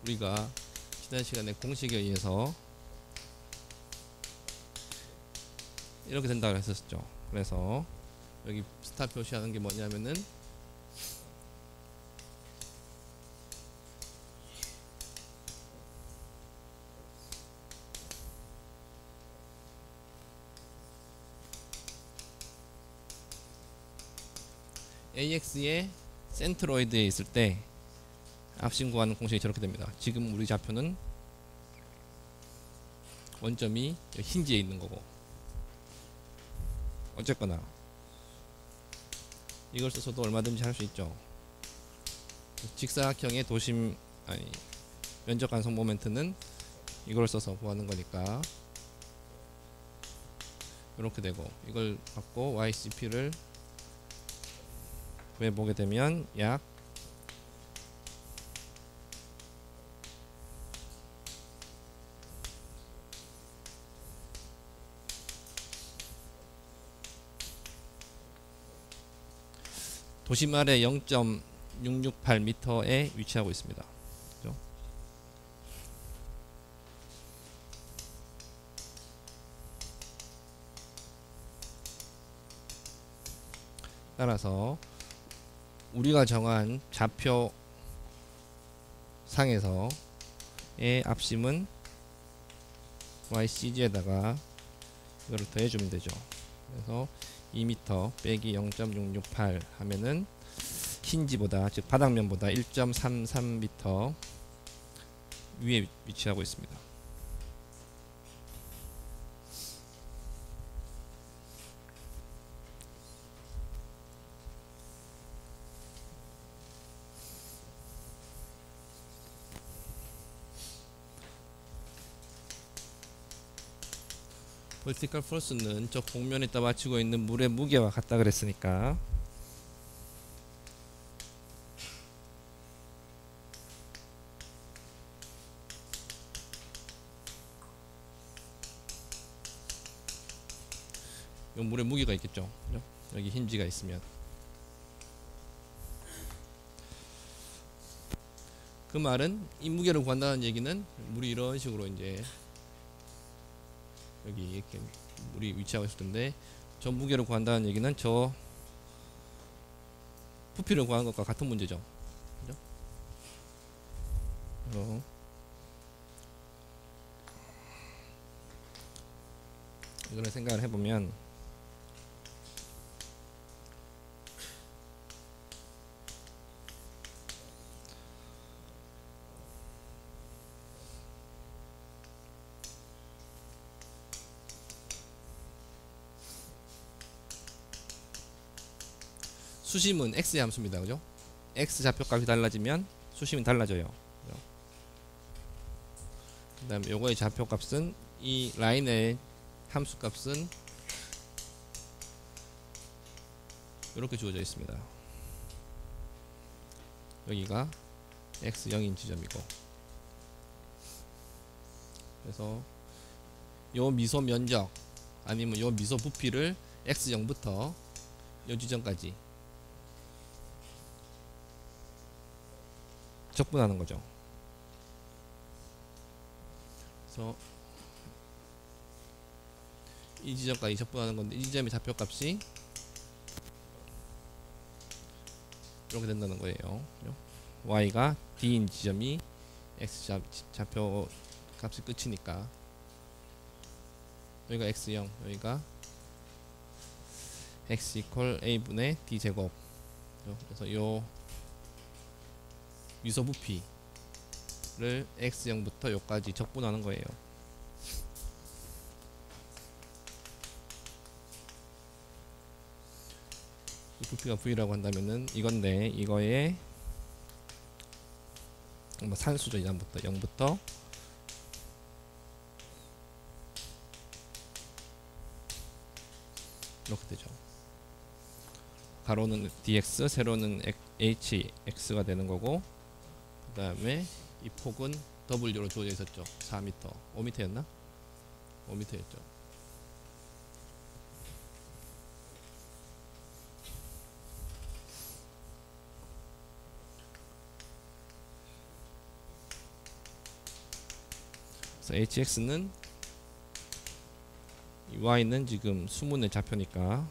우리가 지난 시간에 공식에 의해서 이렇게 된다고 했었죠. 그래서 여기 스타 표시하는 게 뭐냐면은 AX의 센트로이드에 있을 때 앞심 구하는 공식이 저렇게 됩니다. 지금 우리 좌표는 원점이 힌지에 있는 거고 어쨌거나 이걸 써서도 얼마든지 할 수 있죠. 직사각형의 도심 면적 간섭 모멘트는 이걸 써서 구하는 거니까 이렇게 되고 이걸 갖고 YCP를 구해보게 되면 약 도심 아래 0.668m에 위치하고 있습니다. 그죠? 따라서 우리가 정한 좌표 상에서의 앞심은 YCG에다가 이거를 더해주면 되죠. 그래서 2m 빼기 0.668 하면은 힌지보다 즉 바닥면보다 1.33m 위에 위치하고 있습니다. vertical force는 저 곡면에다 맞추고 있는 물의 무게와 같다 그랬으니까 이 물의 무게가 있겠죠. 그죠? 여기 힌지가 있으면 그 말은 이 무게를 구한다는 얘기는 물이 이런 식으로 이제 여기 이렇게 물이 위치하고 있을 텐데 저 무게를 구한다는 얘기는 저 부피를 구하는 것과 같은 문제죠. 그죠? 이거를 생각을 해보면 수심은 x의 함수입니다. 그죠? x 좌표값이 달라지면 수심이 달라져요. 그 다음에 요거의 좌표값은 이 라인의 함수값은 이렇게 주어져 있습니다. 여기가 x0인 지점이고 그래서 요 미소 면적 아니면 요 미소 부피를 x0부터 요 지점까지 적분하는 거죠. 그래서 이 지점까지 적분하는 건데 이 지점의 좌표값이 이렇게 된다는 거예요. y가 d인 지점이 x 좌표 값이 끝이니까 여기가 x0 여기가 x 이퀄 a분의 d 제곱. 그래서 요 미소 부피를 x0부터 요까지 적분하는 거예요. 이 부피가 v라고 한다면은 이건데 이거에 산수죠. 이전부터 0부터 이렇게 되죠. 가로는 dx, 세로는 hx가 되는 거고, 그 다음에 이 폭은 w로 주어져 있었죠. 4m, 5m였나? 5m였죠. 그래서 hx는 y는 지금 수문의 좌표니까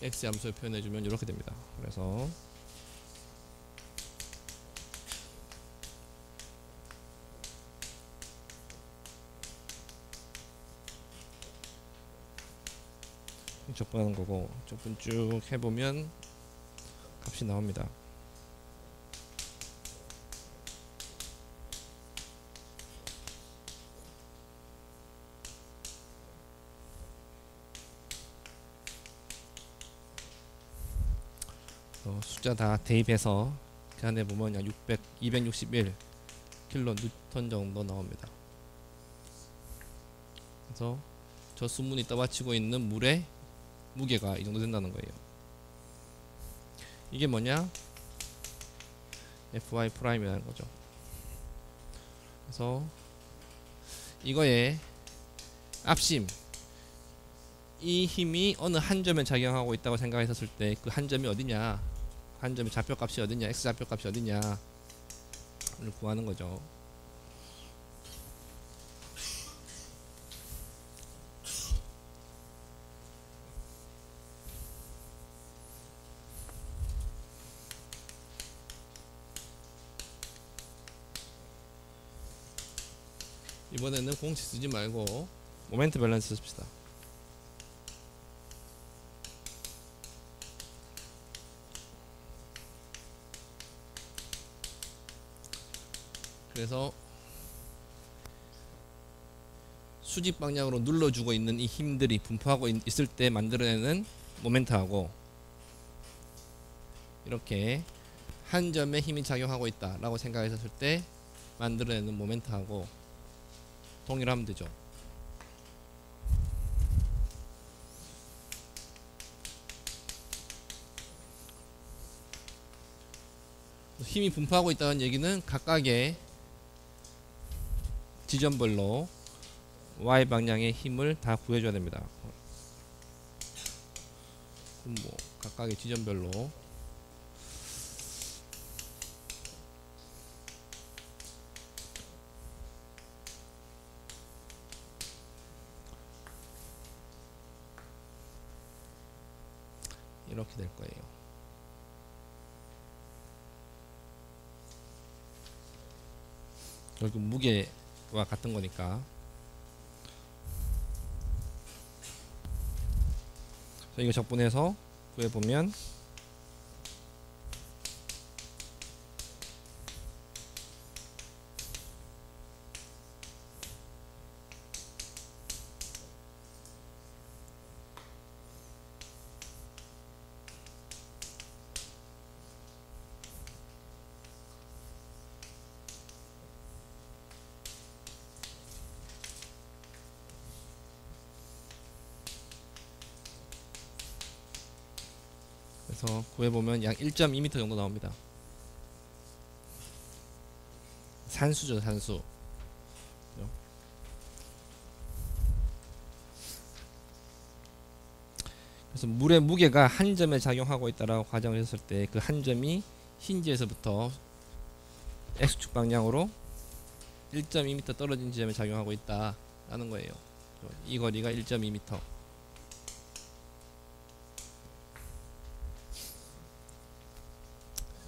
x 함수를 표현해주면 이렇게 됩니다. 그래서 적분하는 거고, 적분 쭉 해보면 값이 나옵니다. 숫자 다 대입해서 계산해 보면 약 261 킬로 뉴턴 정도 나옵니다. 그래서 저 수문이 떠받치고 있는 물의 무게가 이 정도 된다는 거예요. 이게 뭐냐? Fy 프라임이라는 거죠. 그래서 이거에 앞심, 이 힘이 어느 한 점에 작용하고 있다고 생각했었을 때 그 한 점이 어디냐, 한 점의 좌표값이 어디냐, x 좌표값이 어디냐를 구하는 거죠. 이번에는 공식 쓰지 말고 모멘트 밸런스 씁시다. 그래서 수직 방향으로 눌러주고 있는 이 힘들이 분포하고 있을 때 만들어내는 모멘트하고, 이렇게 한 점에 힘이 작용하고 있다 라고 생각했을 때 만들어내는 모멘트하고 동일하면 되죠. 힘이 분포하고 있다는 얘기는 각각의 지점별로 y 방향의 힘을 다 구해줘야 됩니다. 그럼 뭐 각각의 지점별로 이렇게 될 거예요. 결국 무게와 같은 거니까. 이거 적분해서 구해보면 그래서 구해보면 약 1.2m 정도 나옵니다. 산수죠, 산수. 그래서 물의 무게가 한 점에 작용하고 있다라고 가정을 했을 때 그 한 점이 힌지에서부터 X축 방향으로 1.2m 떨어진 지점에 작용하고 있다 라는 거예요. 이 거리가 1.2m.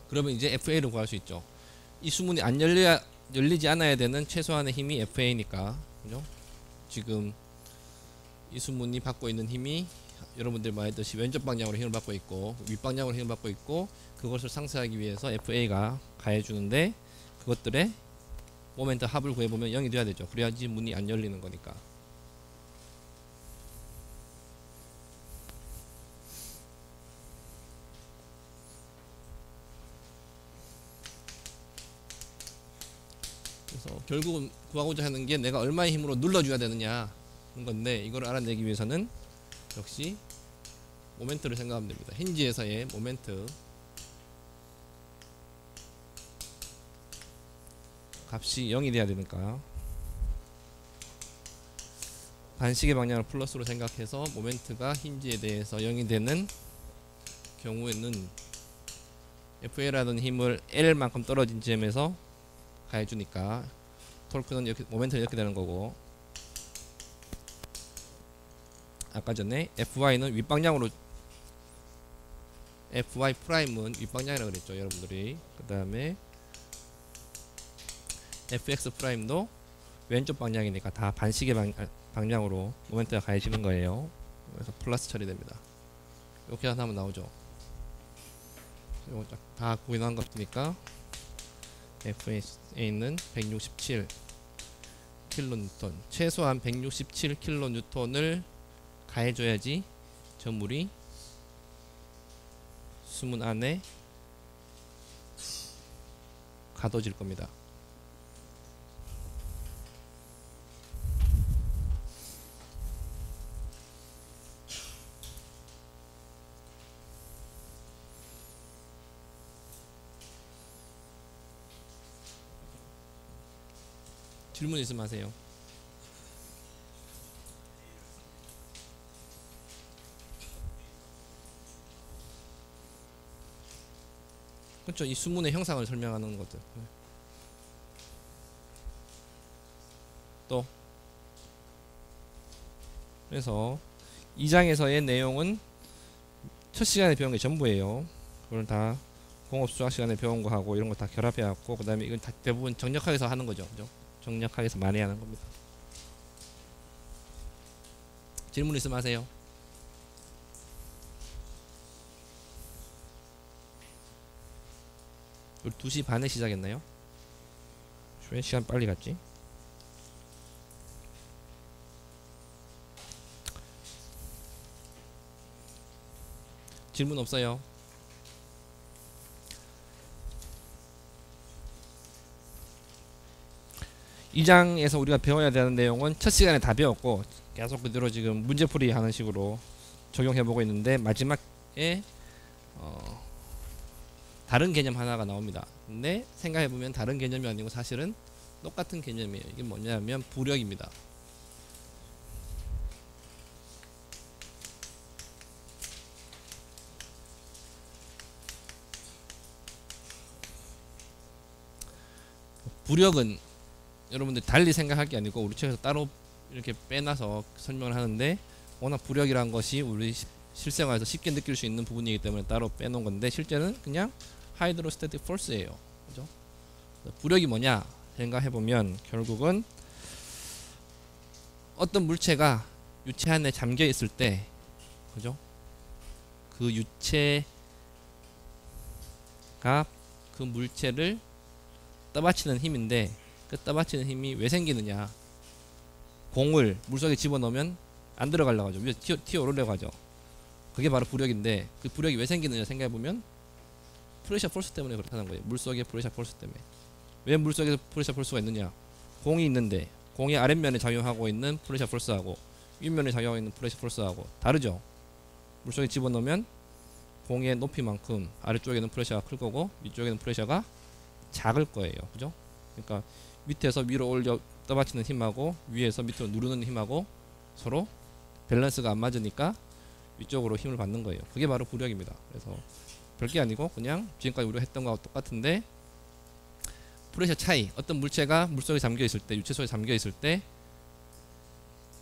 그러면 이제 FA를 구할 수 있죠. 이 수문이 안 열리지 않아야 되는 최소한의 힘이 FA니까, 그죠? 지금 이 수문이 받고 있는 힘이 여러분들 말했듯이 왼쪽 방향으로 힘을 받고 있고 윗방향으로 힘을 받고 있고, 그것을 상쇄하기 위해서 FA가 가해주는데, 그것들의 모멘트 합을 구해보면 0이 돼야 되죠. 그래야지 문이 안 열리는 거니까. 그래서 결국은 구하고자 하는 게 내가 얼마의 힘으로 눌러줘야 되느냐 하는 건데, 이걸 알아내기 위해서는 역시 모멘트를 생각하면 됩니다. 힌지에서의 모멘트 값이 0이 돼야 되니까 반시계 방향을 플러스로 생각해서 모멘트가 힌지에 대해서 0이 되는 경우에는 FA라는 힘을 L만큼 떨어진 지점에서 가해주니까 토르크는 이렇게, 모멘트는 이렇게 되는 거고, 아까 전에 FY는 윗방향으로, FY 프라임은 윗방향이라고 그랬죠 여러분들이. 그 다음에 FX 프라임도 왼쪽 방향이니까 다 반시계 방향으로 모멘트가 가해지는 거예요. 그래서 플러스 처리됩니다. 이렇게 하면 나오죠. 이거 다 구인한 것이니까 FA는 167 킬로뉴턴, 최소한 167 킬로뉴턴을 가해줘야지 전물이 수문 안에 가둬질 겁니다. 질문 있으면 하세요. 그렇죠. 이 수문의 형상을 설명하는 것들. 또 그래서 2장에서의 내용은 첫 시간에 배운 게 전부예요. 그걸 다 공업수학 시간에 배운 거 하고 이런 거 다 결합해 갖고, 그 다음에 이건 다 대부분 정력학에서 하는 거죠. 그죠? 정력학에서 많이 하는 겁니다. 질문 있으면 하세요. 우리 2시 반에 시작했나요? 왜 시간 빨리 갔지? 질문 없어요? 이 장에서 우리가 배워야 되는 내용은 첫 시간에 다 배웠고, 계속 그대로 지금 문제풀이 하는 식으로 적용해보고 있는데, 마지막에 다른 개념 하나가 나옵니다. 근데 생각해보면 다른 개념이 아니고 사실은 똑같은 개념이에요. 이게 뭐냐면 부력입니다. 부력은 여러분들 달리 생각할 게 아니고 우리 책에서 따로 이렇게 빼놔서 설명을 하는데, 워낙 부력이란 것이 우리 실생활에서 쉽게 느낄 수 있는 부분이기 때문에 따로 빼놓은 건데, 실제는 그냥 하이드로스태틱 포스예요. 그죠? 부력이 뭐냐 생각해보면 결국은 어떤 물체가 유체 안에 잠겨 있을 때, 그죠? 그 유체가 그 물체를 떠받치는 힘인데, 그 떠받치는 힘이 왜 생기느냐? 공을 물속에 집어넣으면 안 들어가려고 하죠. 위에 튀어 오르려고 하죠. 그게 바로 부력인데, 그 부력이 왜 생기느냐 생각해보면 프레셔 폴스 때문에 그렇다는 거예요. 물속의 프레셔 폴스 때문에. 왜 물속에서 프레셔 폴스가 있느냐? 공이 있는데 공의 아랫면에 작용하고 있는 프레셔 폴스하고 윗면에 작용하고 있는 프레셔 폴스하고 다르죠. 물속에 집어넣으면 공의 높이만큼 아래쪽에는 프레셔가 클 거고 위쪽에는 프레셔가 작을 거예요. 그죠? 그러니까 밑에서 위로 올려 떠받치는 힘하고 위에서 밑으로 누르는 힘하고 서로 밸런스가 안 맞으니까 위쪽으로 힘을 받는 거예요. 그게 바로 부력입니다. 그래서 별게 아니고 그냥 지금까지 우리가 했던 거하고 똑같은데 프레셔 차이, 어떤 물체가 물속에 잠겨 있을 때, 유체 속에 잠겨 있을 때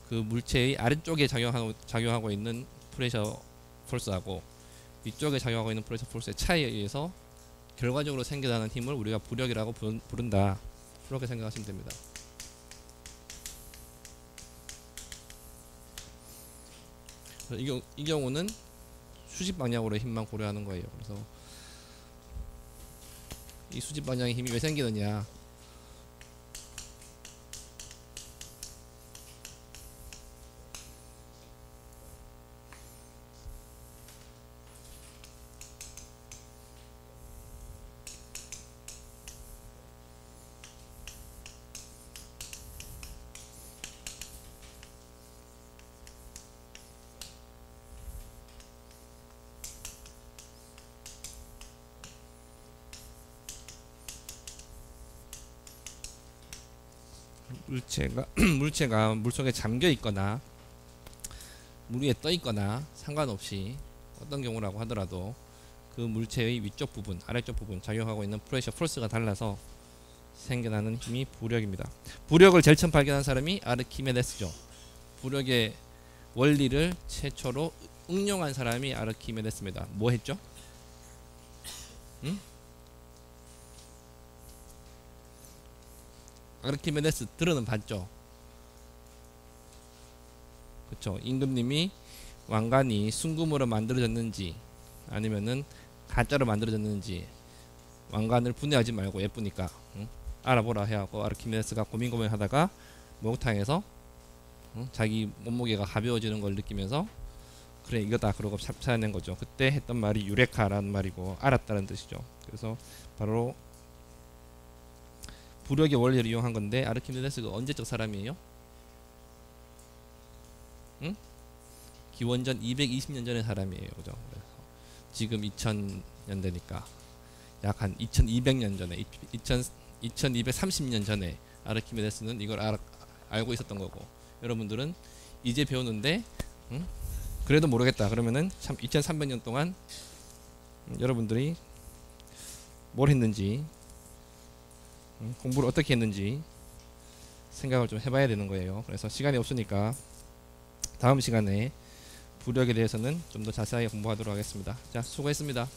그 물체의 아래쪽에 작용하고 있는 프레셔 폴스하고 위쪽에 작용하고 있는 프레셔 폴스의 차이에 의해서 결과적으로 생겨나는 힘을 우리가 부력이라고 부른다. 그렇게 생각하시면 됩니다. 이 경우는 수직 방향으로의 힘만 고려하는 거예요. 그래서 이 수직 방향의 힘이 왜 생기느냐, 물체가 물속에 잠겨 있거나 물 위에 떠 있거나 상관없이 어떤 경우라고 하더라도 그 물체의 위쪽 부분, 아래쪽 부분 작용하고 있는 프레셔 폴스가 달라서 생겨나는 힘이 부력입니다. 부력을 제일 처음 발견한 사람이 아르키메데스죠. 부력의 원리를 최초로 응용한 사람이 아르키메데스입니다. 뭐 했죠? 응? 아르키메데스 들어는 봤죠. 그쵸. 임금님이 왕관이 순금으로 만들어졌는지 아니면은 가짜로 만들어졌는지 왕관을 분해하지 말고 예쁘니까 알아보라 해갖고 아르키메데스가 고민하다가 목욕탕에서 자기 몸무게가 가벼워지는 걸 느끼면서 그래 이거다 그러고 찾아낸 거죠. 그때 했던 말이 유레카라는 말이고 알았다는 뜻이죠. 그래서 바로 부력의 원리를 이용한 건데 아르키메데스가 언제적 사람이에요? 응? 기원전 220년 전의 사람이에요. 그죠? 그래서 지금 2000년대니까 약 한 2200년 전에 2230년 전에 아르키메데스는 이걸 알고 있었던 거고 여러분들은 이제 배우는데 그래도 모르겠다 그러면은 참 2300년 동안 여러분들이 뭘 했는지 공부를 어떻게 했는지 생각을 좀 해봐야 되는 거예요. 그래서 시간이 없으니까 다음 시간에 부력에 대해서는 좀 더 자세하게 공부하도록 하겠습니다. 자, 수고했습니다.